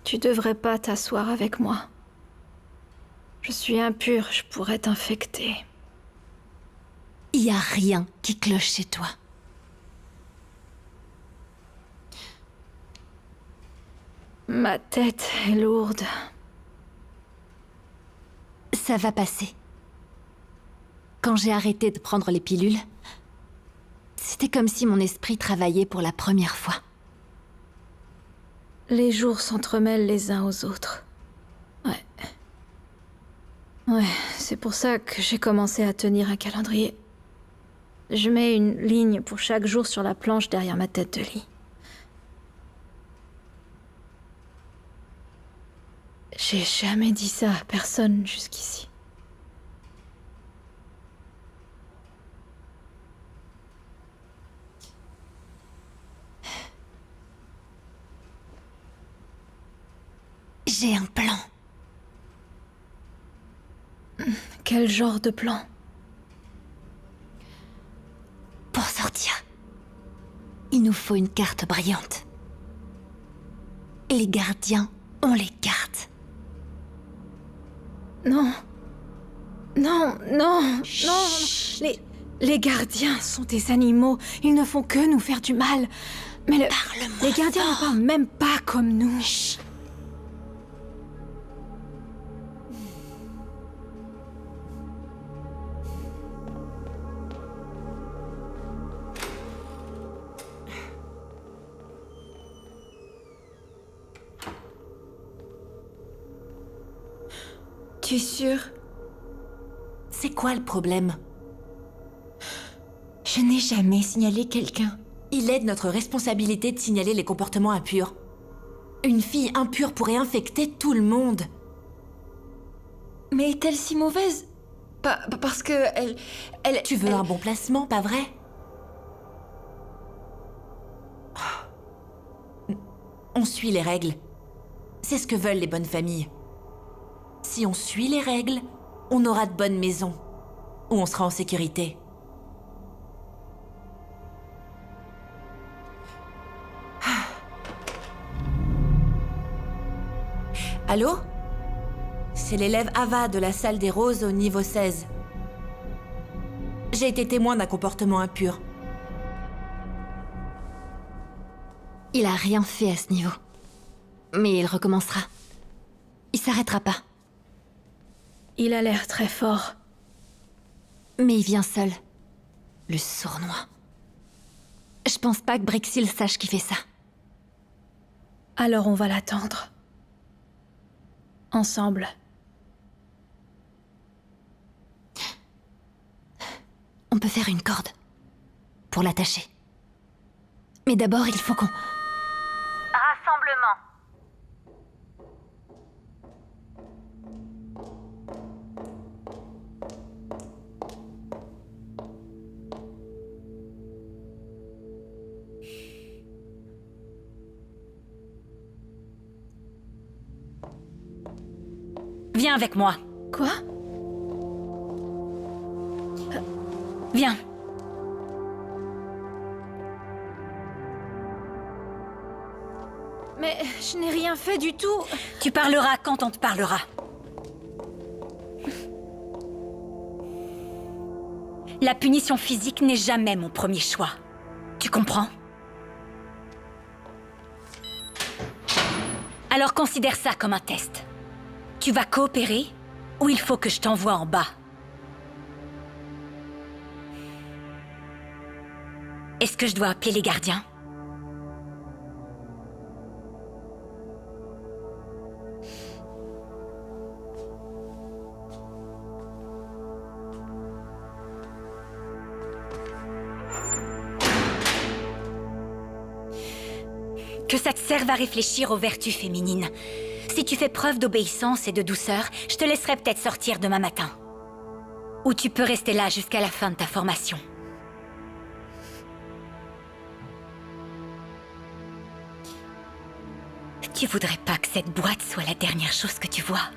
Tu devrais pas t'asseoir avec moi. Je suis impure, je pourrais t'infecter. Il y a rien qui cloche chez toi. Ma tête est lourde. Ça va passer. Quand j'ai arrêté de prendre les pilules, c'était comme si mon esprit travaillait pour la première fois. Les jours s'entremêlent les uns aux autres. Ouais, c'est pour ça que j'ai commencé à tenir un calendrier. Je mets une ligne pour chaque jour sur la planche derrière ma tête de lit. J'ai jamais dit ça à personne jusqu'ici. J'ai un plan. Quel genre de plan? Pour sortir, il nous faut une carte brillante. Les gardiens ont les cartes. Non. Non, non, non. Les gardiens sont des animaux. Ils ne font que nous faire du mal. Mais les gardiens ne parlent même pas comme nous. Chut. Tu es sûre? C'est quoi le problème? Je n'ai jamais signalé quelqu'un. Il est de notre responsabilité de signaler les comportements impurs. Une fille impure pourrait infecter tout le monde. Mais est-elle si mauvaise? Parce que elle... Tu veux un bon placement, pas vrai? On suit les règles. C'est ce que veulent les bonnes familles. Si on suit les règles, on aura de bonnes maisons, où on sera en sécurité. Allô? C'est l'élève Ava de la salle des roses au niveau 16. J'ai été témoin d'un comportement impur. Il a rien fait à ce niveau. Mais il recommencera. Il s'arrêtera pas. Il a l'air très fort. Mais il vient seul. Le sournois. Je pense pas que Brixil sache qui fait ça. Alors on va l'attendre. Ensemble. On peut faire une corde. Pour l'attacher. Mais d'abord, il faut qu'on... Rassemblement. Viens avec moi. Quoi? Viens. Mais je n'ai rien fait du tout. Tu parleras quand on te parlera. La punition physique n'est jamais mon premier choix. Tu comprends? Alors considère ça comme un test. Tu vas coopérer ou il faut que je t'envoie en bas? Est-ce que je dois appeler les gardiens? Que ça te serve à réfléchir aux vertus féminines. Si tu fais preuve d'obéissance et de douceur, je te laisserai peut-être sortir demain matin. Ou tu peux rester là jusqu'à la fin de ta formation. Tu voudrais pas que cette boîte soit la dernière chose que tu vois?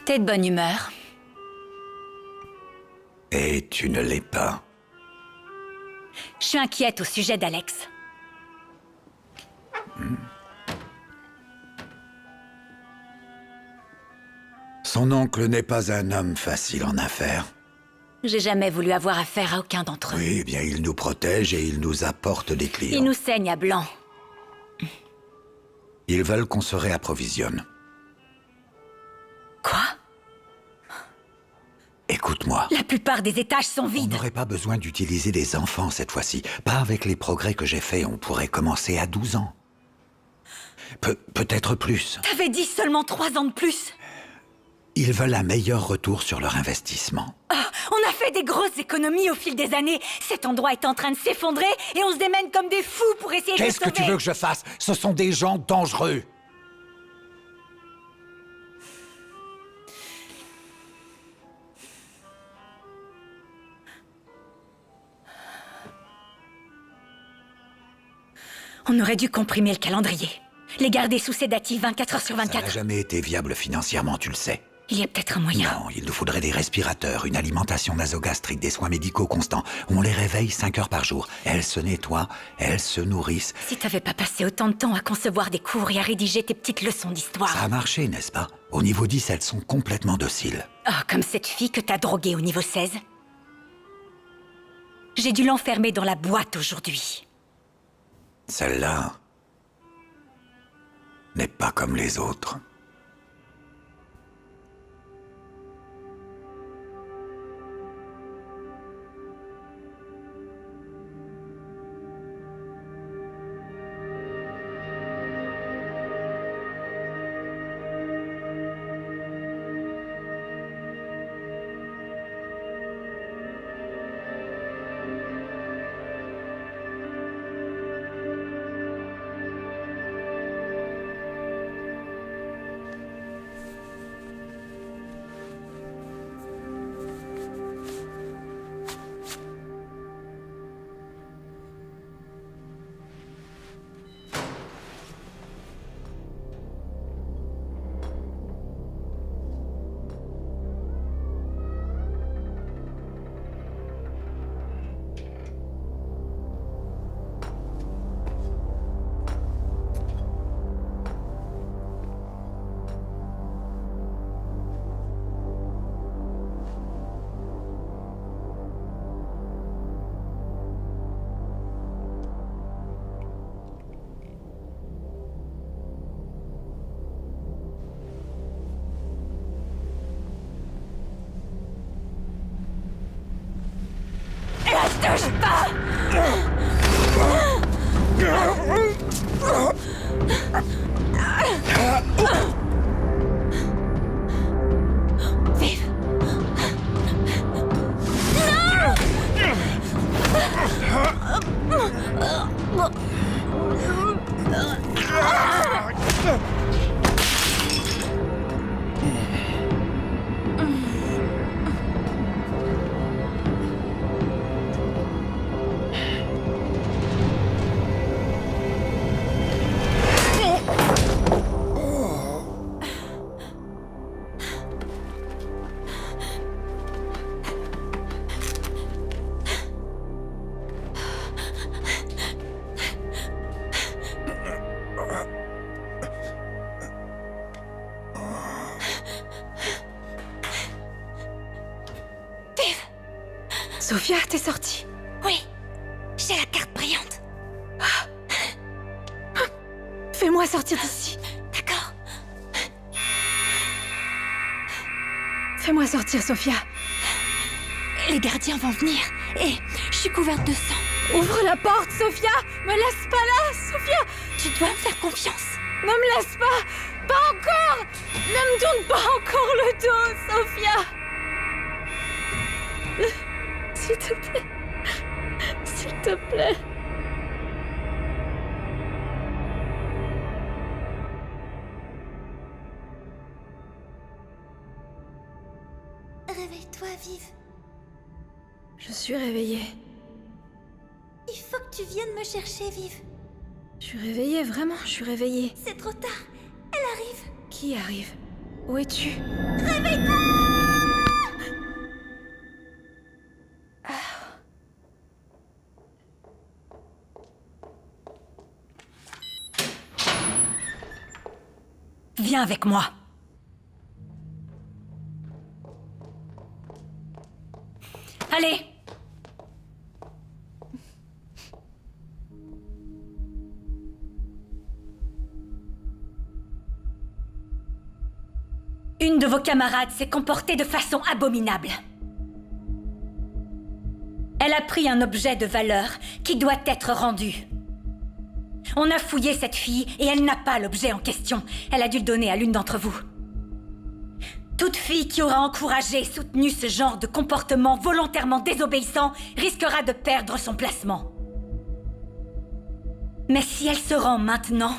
T'es de bonne humeur. Et tu ne l'es pas. Je suis inquiète au sujet d'Alex. Son oncle n'est pas un homme facile en affaires. J'ai jamais voulu avoir affaire à aucun d'entre eux. Oui, eh bien, il nous protège et il nous apporte des clients. Ils nous saignent à blanc. Ils veulent qu'on se réapprovisionne. Quoi? Écoute-moi. La plupart des étages sont On vides. n'aurait pas besoin d'utiliser des enfants cette fois-ci. Pas avec les progrès que j'ai faits, on pourrait commencer à 12 ans. Peut-être plus. T'avais dit seulement 3 ans de plus. Ils veulent un meilleur retour sur leur investissement. Ah, on a fait des grosses économies au fil des années. Cet endroit est en train de s'effondrer et on se démène comme des fous pour essayer de le Qu'est-ce sauver. que tu veux que je fasse? Ce sont des gens dangereux. On aurait dû comprimer le calendrier. Les garder sous sédatifs 24 heures sur Ça 24. n'a jamais été viable financièrement, tu le sais. Il y a peut-être un moyen. Non, il nous faudrait des respirateurs, une alimentation nasogastrique, des soins médicaux constants. On les réveille 5 heures par jour. Elles se nettoient, elles se nourrissent. Si t'avais pas passé autant de temps à concevoir des cours et à rédiger tes petites leçons d'histoire. Ça a marché, n'est-ce pas? Au niveau 10, elles sont complètement dociles. Ah, comme cette fille que t'as droguée au niveau 16. J'ai dû l'enfermer dans la boîte aujourd'hui. Celle-là n'est pas comme les autres. Touche pas! Vive! Sophia, t'es sortie? Oui, j'ai la carte brillante. Fais-moi sortir d'ici. D'accord. Fais-moi sortir, Sophia. Les gardiens vont venir et je suis couverte de sang. Ouvre la porte, Sophia! Me laisse pas là, Sophia! Tu dois me faire confiance. Ne me laisse pas! Pas encore! Ne me tourne pas encore le dos, Sophia! S'il te plaît. S'il te plaît. Réveille-toi, Vive. Je suis réveillée. Il faut que tu viennes me chercher, Vive. Je suis réveillée, vraiment, je suis réveillée. C'est trop tard. Elle arrive. Qui arrive? Où es-tu? Réveille-toi! Viens avec moi. Allez! Une de vos camarades s'est comportée de façon abominable. Elle a pris un objet de valeur qui doit être rendu. On a fouillé cette fille et elle n'a pas l'objet en question. Elle a dû le donner à l'une d'entre vous. Toute fille qui aura encouragé et soutenu ce genre de comportement volontairement désobéissant risquera de perdre son placement. Mais si elle se rend maintenant,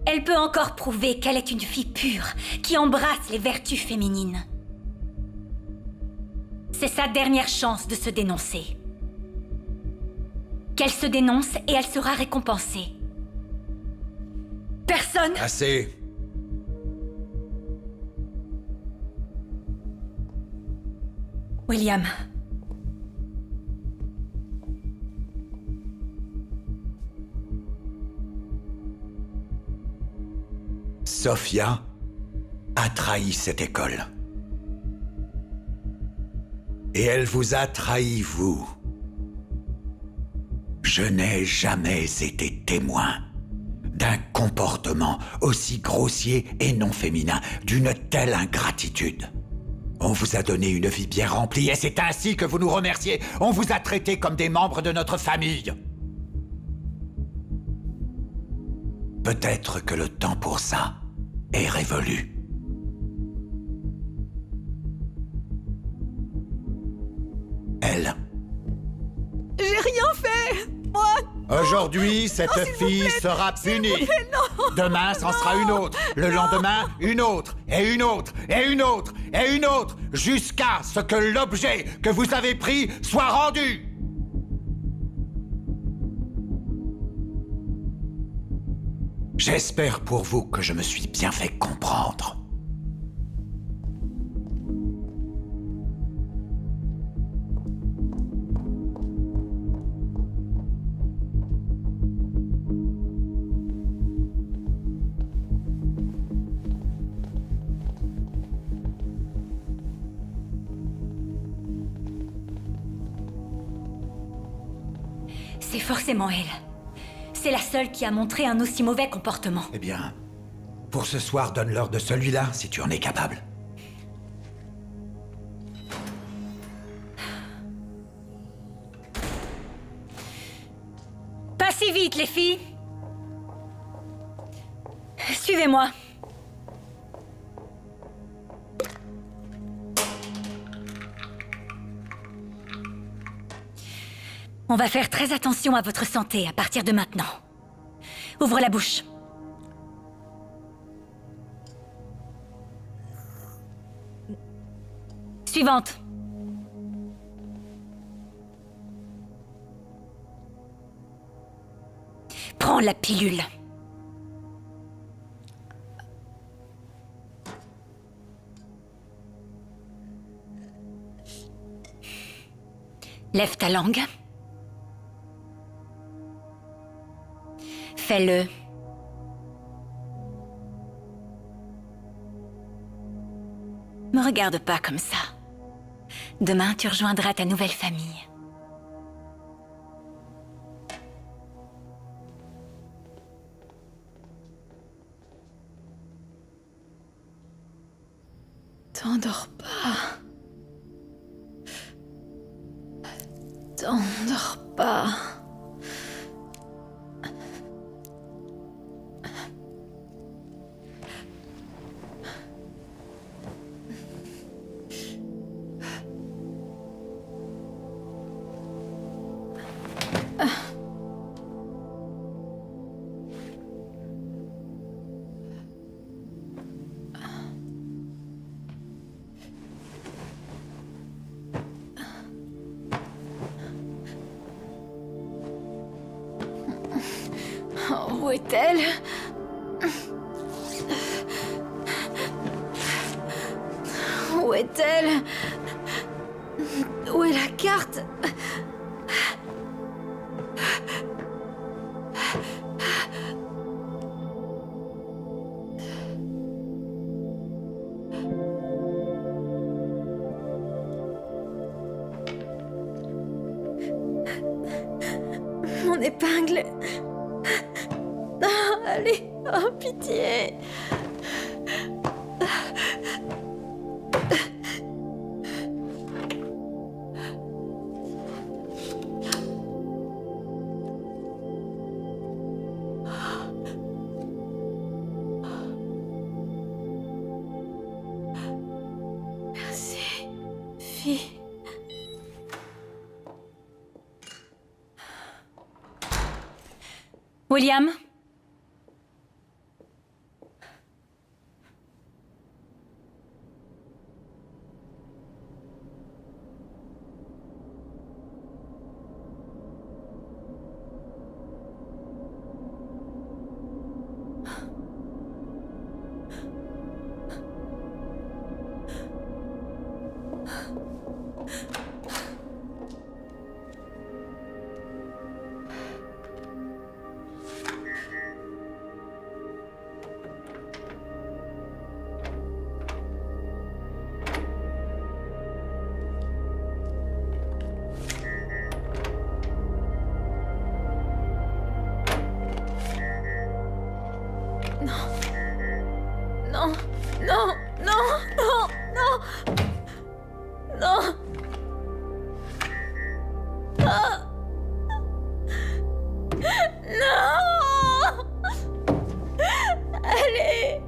elle peut encore prouver qu'elle est une fille pure, qui embrasse les vertus féminines. C'est sa dernière chance de se dénoncer. Qu'elle se dénonce et elle sera récompensée. Personne... Assez. William. Sophia a trahi cette école. Et elle vous a trahi, vous. Je n'ai jamais été témoin d'un comportement aussi grossier et non féminin, d'une telle ingratitude. On vous a donné une vie bien remplie et c'est ainsi que vous nous remerciez. On vous a traités comme des membres de notre famille. Peut-être que le temps pour ça est révolu. Elle. J'ai rien fait. Moi. Aujourd'hui, cette fille sera punie. Demain, c'en sera une autre. Le lendemain, une autre. Et une autre. Et une autre. Et une autre. Jusqu'à ce que l'objet que vous avez pris soit rendu. J'espère pour vous que je me suis bien fait comprendre. C'est forcément elle. C'est la seule qui a montré un aussi mauvais comportement. Eh bien, pour ce soir, donne-leur de celui-là, si tu en es capable. Pas si vite, les filles. Suivez-moi. On va faire très attention à votre santé à partir de maintenant. Ouvre la bouche. Suivante. Prends la pilule. Lève ta langue. Fais-le. Me regarde pas comme ça. Demain, tu rejoindras ta nouvelle famille. T'endors pas. T'endors pas. Où est-elle? Où est-elle? Où est la carte? mon épingle. Non, allez, oh pitié. Merci, fille. William? Non, non, non, non, non, non. Ah. Non. Allez.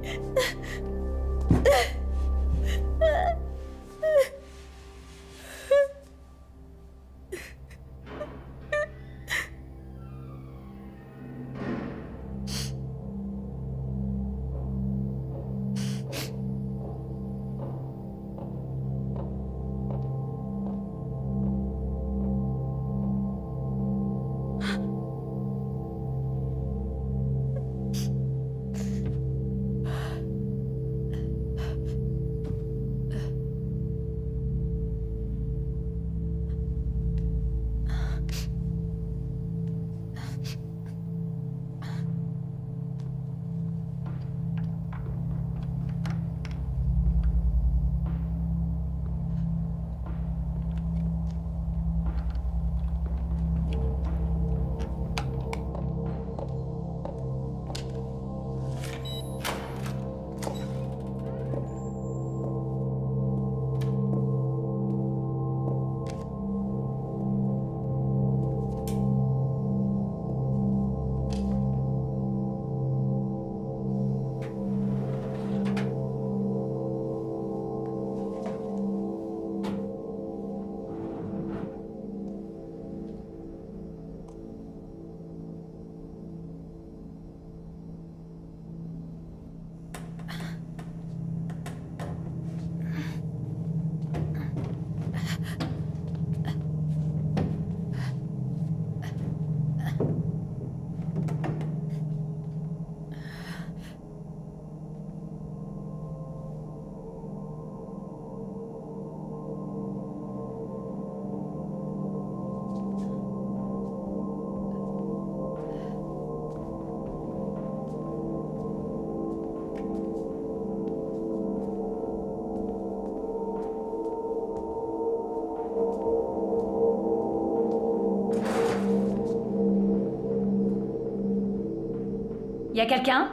Y a quelqu'un?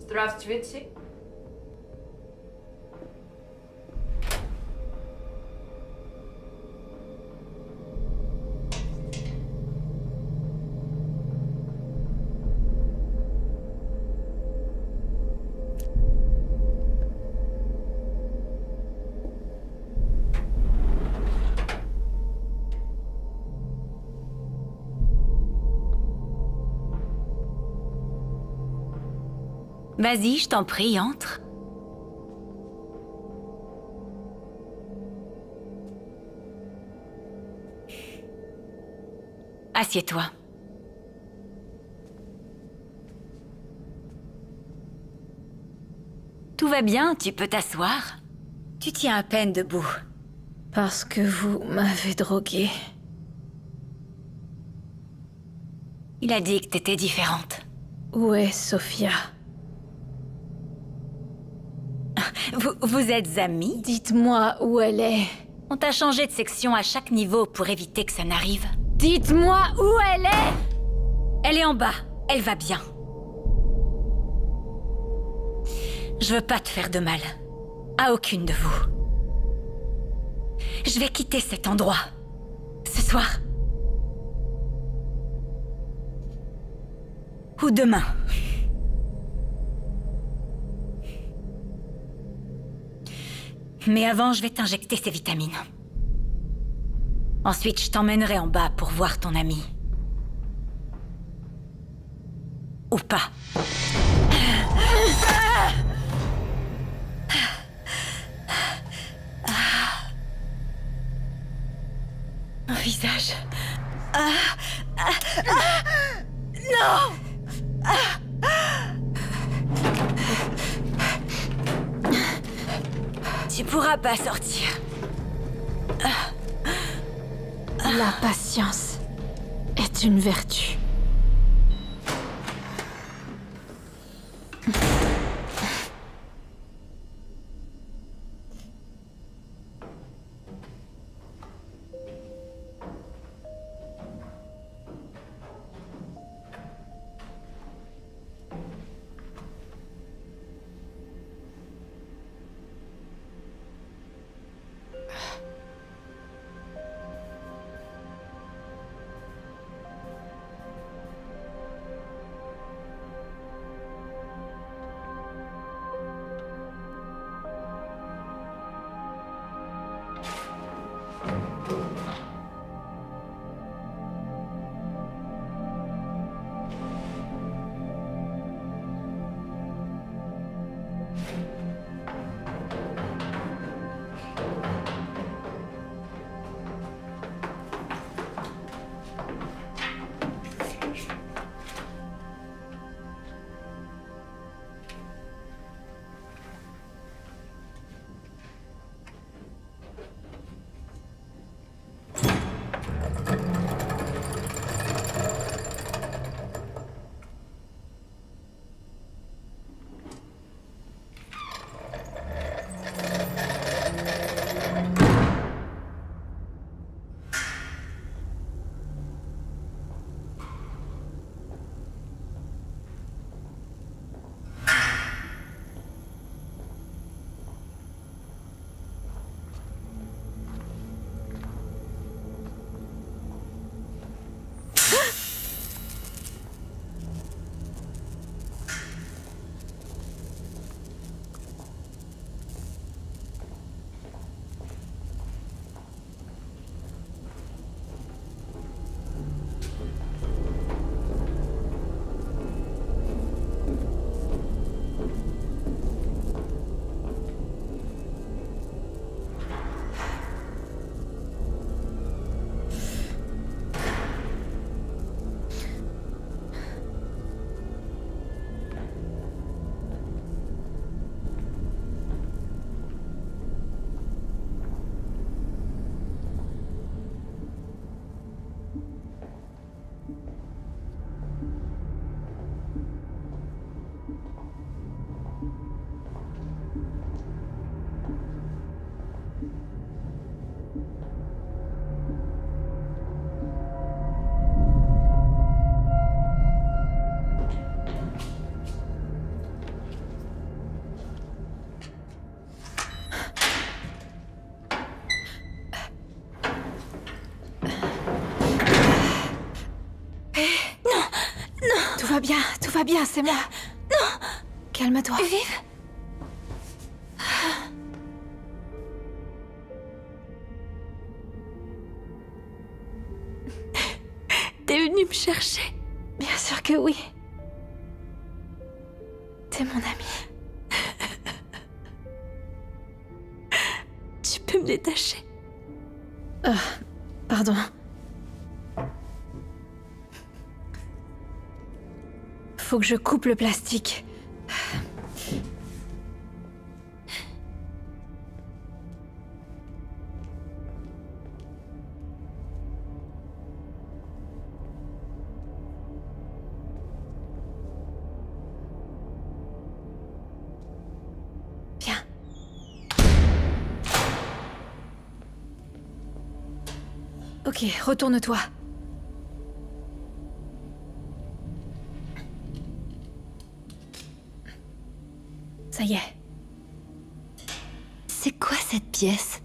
Здравствуйте. Vas-y, je t'en prie, entre. Assieds-toi. Tout va bien, tu peux t'asseoir. Tu tiens à peine debout. Parce que vous m'avez droguée. Il a dit que t'étais différente. Où est Sophia? Vous êtes amis? Dites-moi où elle est. On t'a changé de section à chaque niveau pour éviter que ça n'arrive. Dites-moi où elle est! Elle est en bas. Elle va bien. Je veux pas te faire de mal. À aucune de vous. Je vais quitter cet endroit. Ce soir. Ou demain. Mais avant, je vais t'injecter ces vitamines. Ensuite, je t'emmènerai en bas pour voir ton ami. Ou pas. Un visage. Non! Tu pourras pas sortir. La patience est une vertu. Tout va bien, c'est moi. Non! Calme-toi. Vive! T'es venu me chercher? Bien sûr que oui. T'es mon ami. Tu peux me détacher? Pardon. Faut que je coupe le plastique. Viens. Ok, retourne-toi. Ça y est. C'est quoi cette pièce?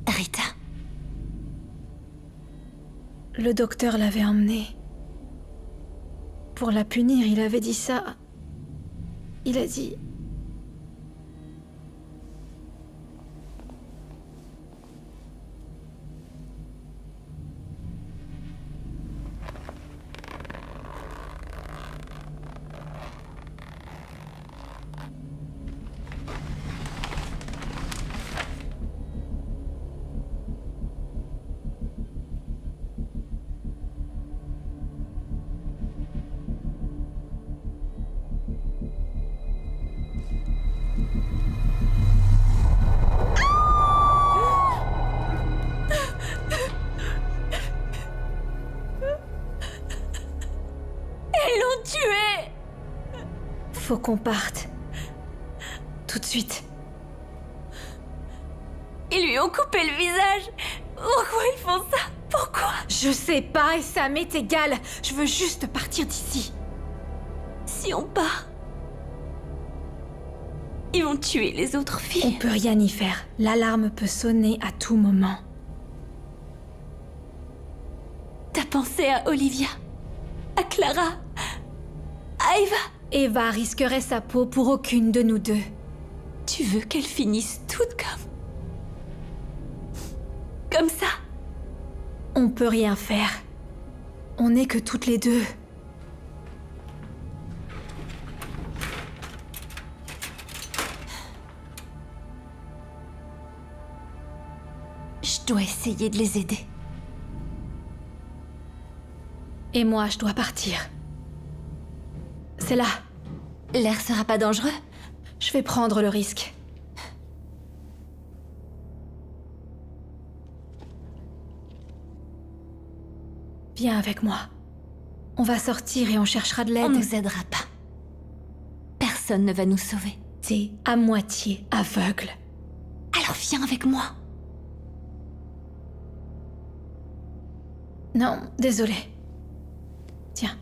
Rita. Le docteur l'avait emmenée. Pour la punir, il avait dit ça. Il a dit... Faut qu'on parte. Tout de suite. Ils lui ont coupé le visage. Pourquoi ils font ça? Pourquoi? Je sais pas et ça m'est égal. Je veux juste partir d'ici. Si on part, ils vont tuer les autres filles. On peut rien y faire. L'alarme peut sonner à tout moment. T'as pensé à Olivia, à Clara, à Eva? Eva risquerait sa peau pour aucune de nous deux. Tu veux qu'elles finissent toutes comme ça? On peut rien faire. On n'est que toutes les deux. Je dois essayer de les aider. Et moi, je dois partir. C'est là. L'air sera pas dangereux? Je vais prendre le risque. Viens avec moi. On va sortir et on cherchera de l'aide. On nous aidera pas. Personne ne va nous sauver. T'es à moitié aveugle. Alors viens avec moi. Non, désolée. Tiens.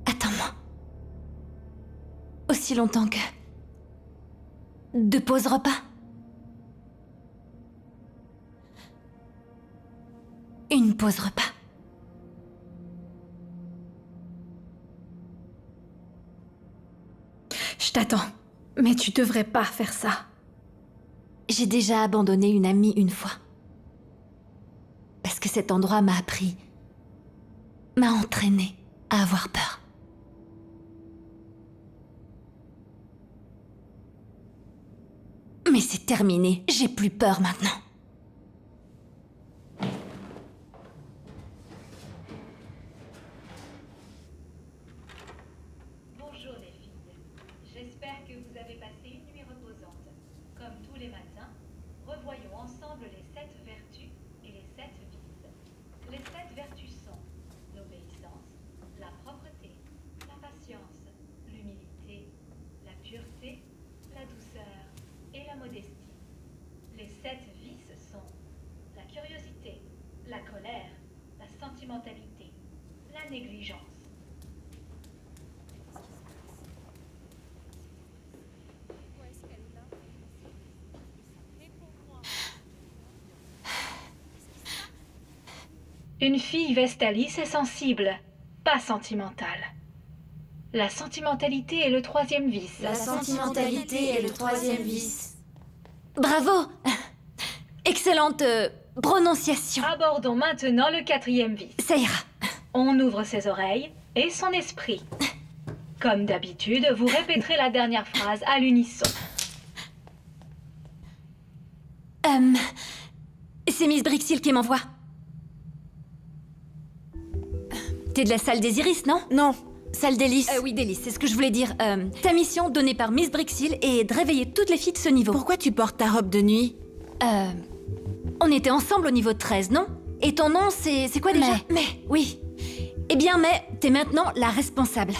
Attends-moi. Aussi longtemps que... 2 pauses repas. Une pause repas. Je t'attends. Mais tu devrais pas faire ça. J'ai déjà abandonné une amie une fois. Parce que cet endroit m'a appris... m'a entraîné à avoir peur. Mais c'est terminé, j'ai plus peur maintenant. Bonjour les filles, j'espère que vous avez passé une nuit reposante. Comme tous les matins, revoyons ensemble les 7 vertus et les 7 vices. Les 7 vertus sont l'obéissance, la propreté, la patience, l'humilité, la pureté, la douceur et la modestie. Les 7 vices sont la curiosité, la colère, la sentimentalité, la négligence. Une fille Vestalis est sensible, pas sentimentale. La sentimentalité est le 3e vice. La sentimentalité est le 3e vice. Bravo! Excellente prononciation. Abordons maintenant le 4e vice. Ça ira. On ouvre ses oreilles et son esprit. Comme d'habitude, vous répéterez la dernière phrase à l'unisson. C'est Miss Brixil qui m'envoie. T'es de la salle des Iris, non? Non, salle d'Hélice. Oui, d'Hélice, c'est ce que je voulais dire. Ta mission, donnée par Miss Brixil, est de réveiller toutes les filles de ce niveau. Pourquoi tu portes ta robe de nuit? On était ensemble au niveau 13, non? Et ton nom, c'est quoi déjà? Mais. Oui. Eh bien, mais, t'es maintenant la responsable.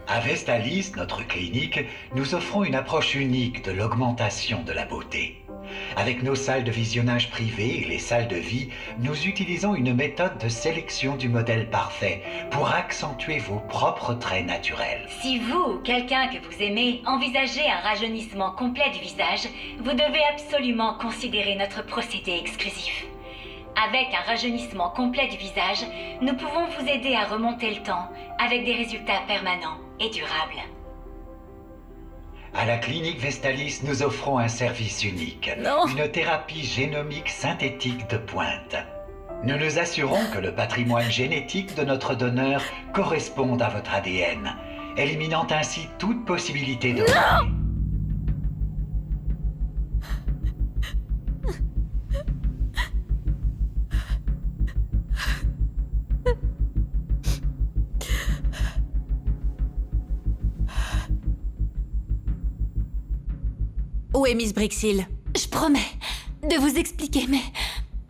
À Vestalis, notre clinique, nous offrons une approche unique de l'augmentation de la beauté. Avec nos salles de visionnage privées et les salles de vie, nous utilisons une méthode de sélection du modèle parfait pour accentuer vos propres traits naturels. Si vous ou quelqu'un que vous aimez envisagez un rajeunissement complet du visage, vous devez absolument considérer notre procédé exclusif. Avec un rajeunissement complet du visage, nous pouvons vous aider à remonter le temps avec des résultats permanents et durables. À la clinique Vestalis, nous offrons un service unique, une thérapie génomique synthétique de pointe. Nous nous assurons que le patrimoine génétique de notre donneur corresponde à votre ADN, éliminant ainsi toute possibilité de... Où est Miss Brixil? Je promets de vous expliquer, mais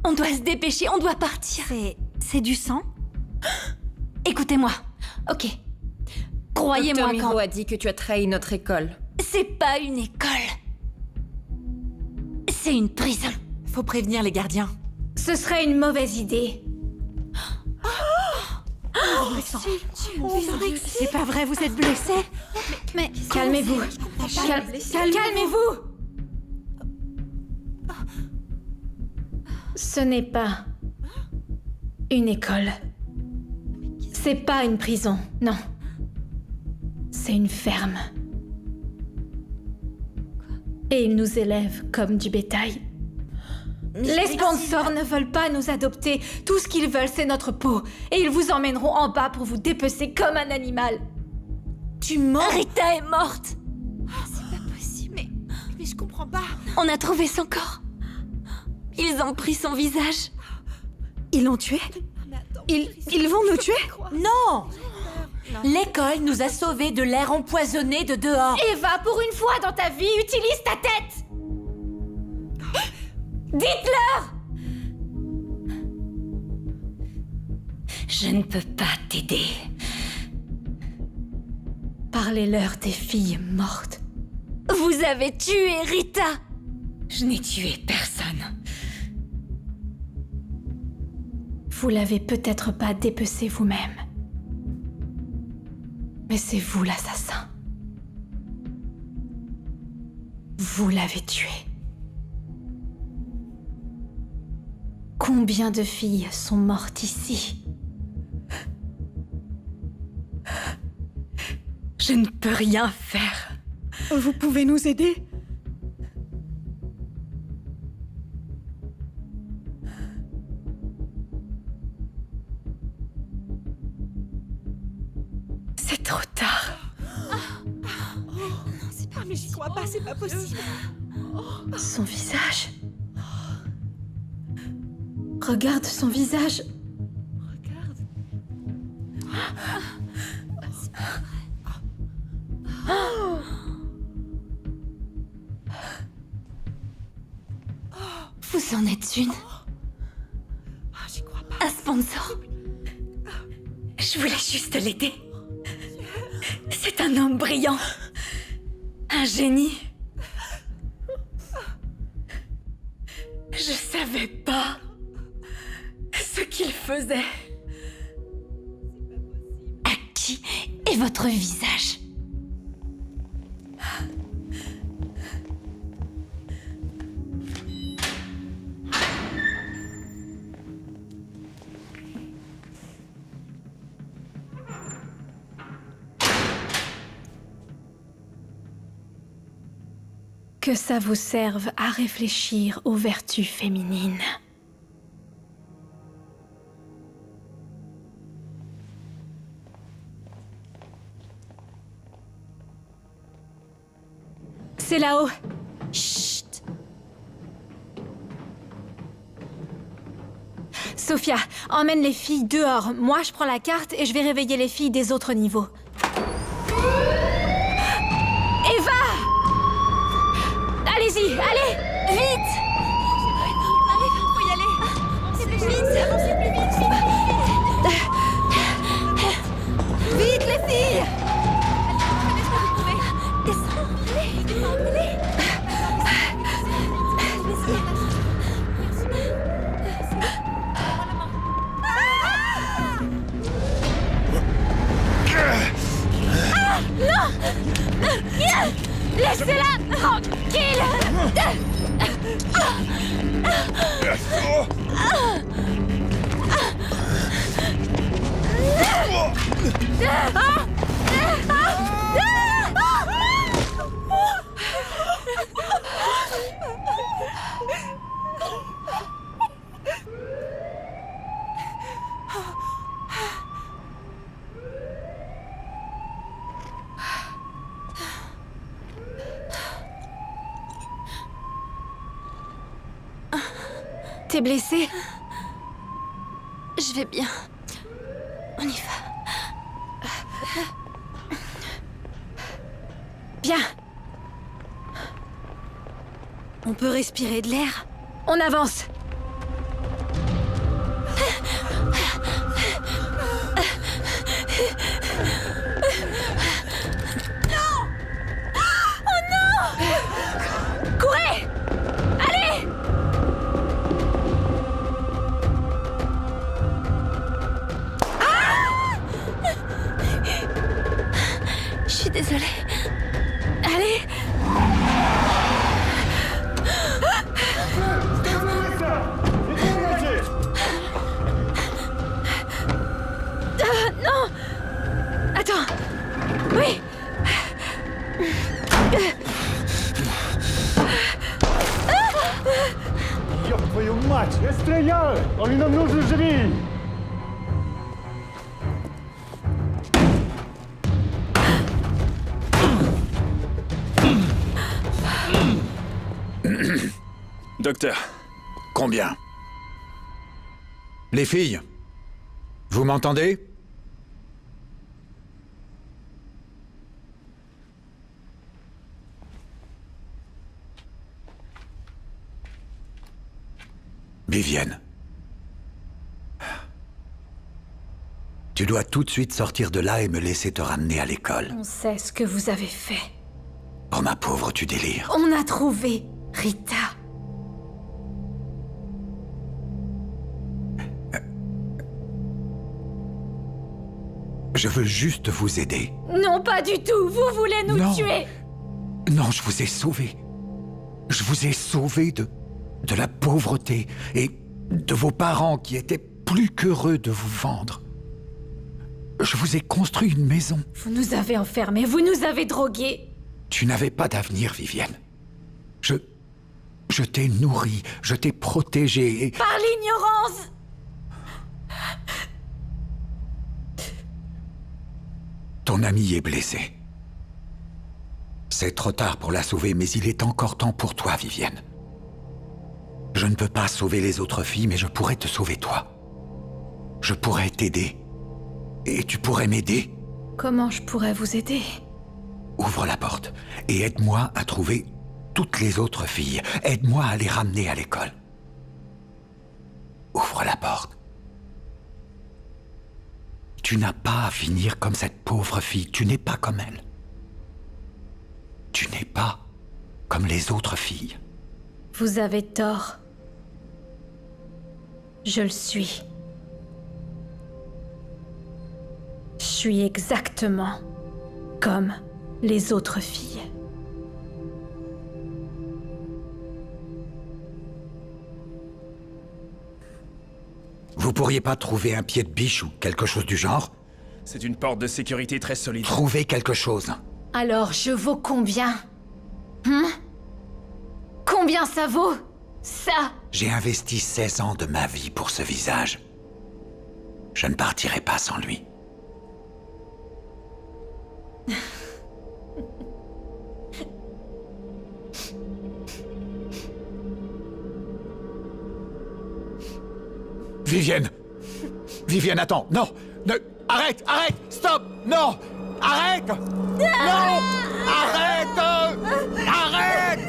on doit se dépêcher, on doit partir. C'est du sang? Écoutez-moi, ok. Croyez-moi Dr. quand... Miro a dit que tu as trahi notre école. C'est pas une école. C'est une prison. Faut prévenir les gardiens. Ce serait une mauvaise idée. C'est pas vrai, vous êtes blessé? Mais calmez-vous. Calmez-vous. Ce n'est pas une école. C'est pas une prison, non. C'est une ferme. Et ils nous élèvent comme du bétail. Les sponsors ne veulent pas nous adopter. Tout ce qu'ils veulent, c'est notre peau. Et ils vous emmèneront en bas pour vous dépecer comme un animal. Tu mens? Rita est morte. C'est pas possible. Mais je comprends pas. On a trouvé son corps. Ils ont pris son visage. Ils l'ont tué? Ils vont nous tuer? Non! L'école nous a sauvés de l'air empoisonné de dehors. Eva, pour une fois dans ta vie, utilise ta tête. Dites-leur! Je ne peux pas t'aider. Parlez-leur des filles mortes. Vous avez tué Rita! Je n'ai tué personne. Vous l'avez peut-être pas dépecé vous-même. Mais c'est vous l'assassin. Vous l'avez tué. Combien de filles sont mortes ici? Je ne peux rien faire. Vous pouvez nous aider? C'est trop tard. Non, c'est pas mais j'y crois pas, c'est pas possible. Son visage. Regarde son visage. Regarde. C'est pas Vous en êtes une. J'y crois pas. Un sponsor. Je voulais juste l'aider. C'est un homme brillant. Un génie. Je savais pas ce qu'il faisait. À qui est votre visage? Que ça vous serve à réfléchir aux vertus féminines. C'est là-haut. Chut. Sophia, emmène les filles dehors. Moi, je prends la carte et je vais réveiller les filles des autres niveaux. Eva! Allez-y, allez! Vite! Faut y aller. C'est plus vite, avancez plus vite, vite. Vite, les filles! Laissez-la tranquille! T'es blessée? Je vais bien. On y va. Bien. On peut respirer de l'air? On avance. Courez! Allez! Je suis désolée. Allez! Non! Attends! Oui! Ёб твою мать! Я стреляю! Он нам нужен живи! Docteur. Combien? Les filles, vous m'entendez? Vivienne. Tu dois tout de suite sortir de là et me laisser te ramener à l'école. On sait ce que vous avez fait. Oh ma pauvre, tu délires. On a trouvé Rita. Je veux juste vous aider. Non, pas du tout. Vous voulez nous Non. tuer. Non, je vous ai sauvé. Je vous ai sauvé de la pauvreté et de vos parents qui étaient plus qu'heureux de vous vendre. Je vous ai construit une maison. Vous nous avez enfermés, vous nous avez drogués. Tu n'avais pas d'avenir, Vivienne. Je t'ai nourri, je t'ai protégé et... Par l'ignorance. Ton ami est blessé. C'est trop tard pour la sauver, mais il est encore temps pour toi, Vivienne. Je ne peux pas sauver les autres filles, mais je pourrais te sauver toi. Je pourrais t'aider. Et tu pourrais m'aider. Comment je pourrais vous aider? Ouvre la porte et aide-moi à trouver toutes les autres filles. Aide-moi à les ramener à l'école. Ouvre la porte. Tu n'as pas à finir comme cette pauvre fille. Tu n'es pas comme elle. Tu n'es pas comme les autres filles. Vous avez tort. Je le suis. Je suis exactement comme les autres filles. Vous pourriez pas trouver un pied de biche ou quelque chose du genre? C'est une porte de sécurité très solide. Trouvez quelque chose. Alors, je vaux combien? Combien ça vaut? Ça? J'ai investi 16 ans de ma vie pour ce visage. Je ne partirai pas sans lui. Vivienne! Vivienne, attends! Non! Arrête! Arrête! Stop! Non! Arrête! Non! Arrête! Arrête!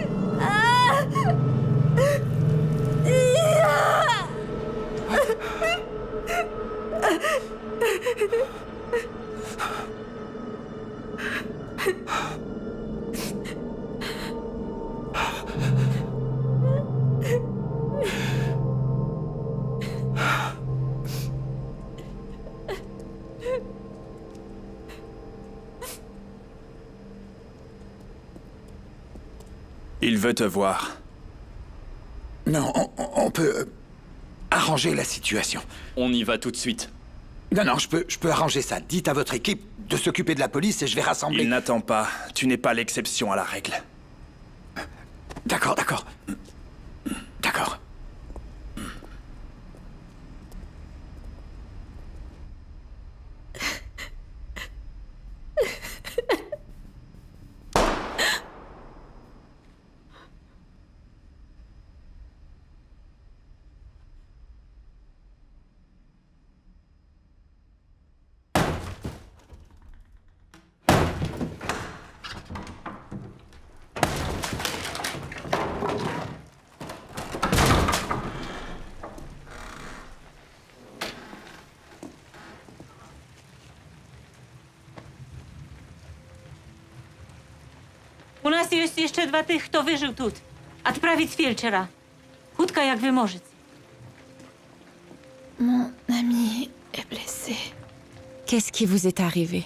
Il veut te voir. Non, on peut arranger la situation. On y va tout de suite. Non, je peux arranger ça. Dites à votre équipe de s'occuper de la police et je vais rassembler... Il n'attend pas. Tu n'es pas l'exception à la règle. D'accord. D'accord. U nas jest jeszcze 2 tych, kto wyżył tu. Odprawić felczera. Chudka jak wy możecie. Mon ami est blessé. Qu'est-ce qui vous est arrivé?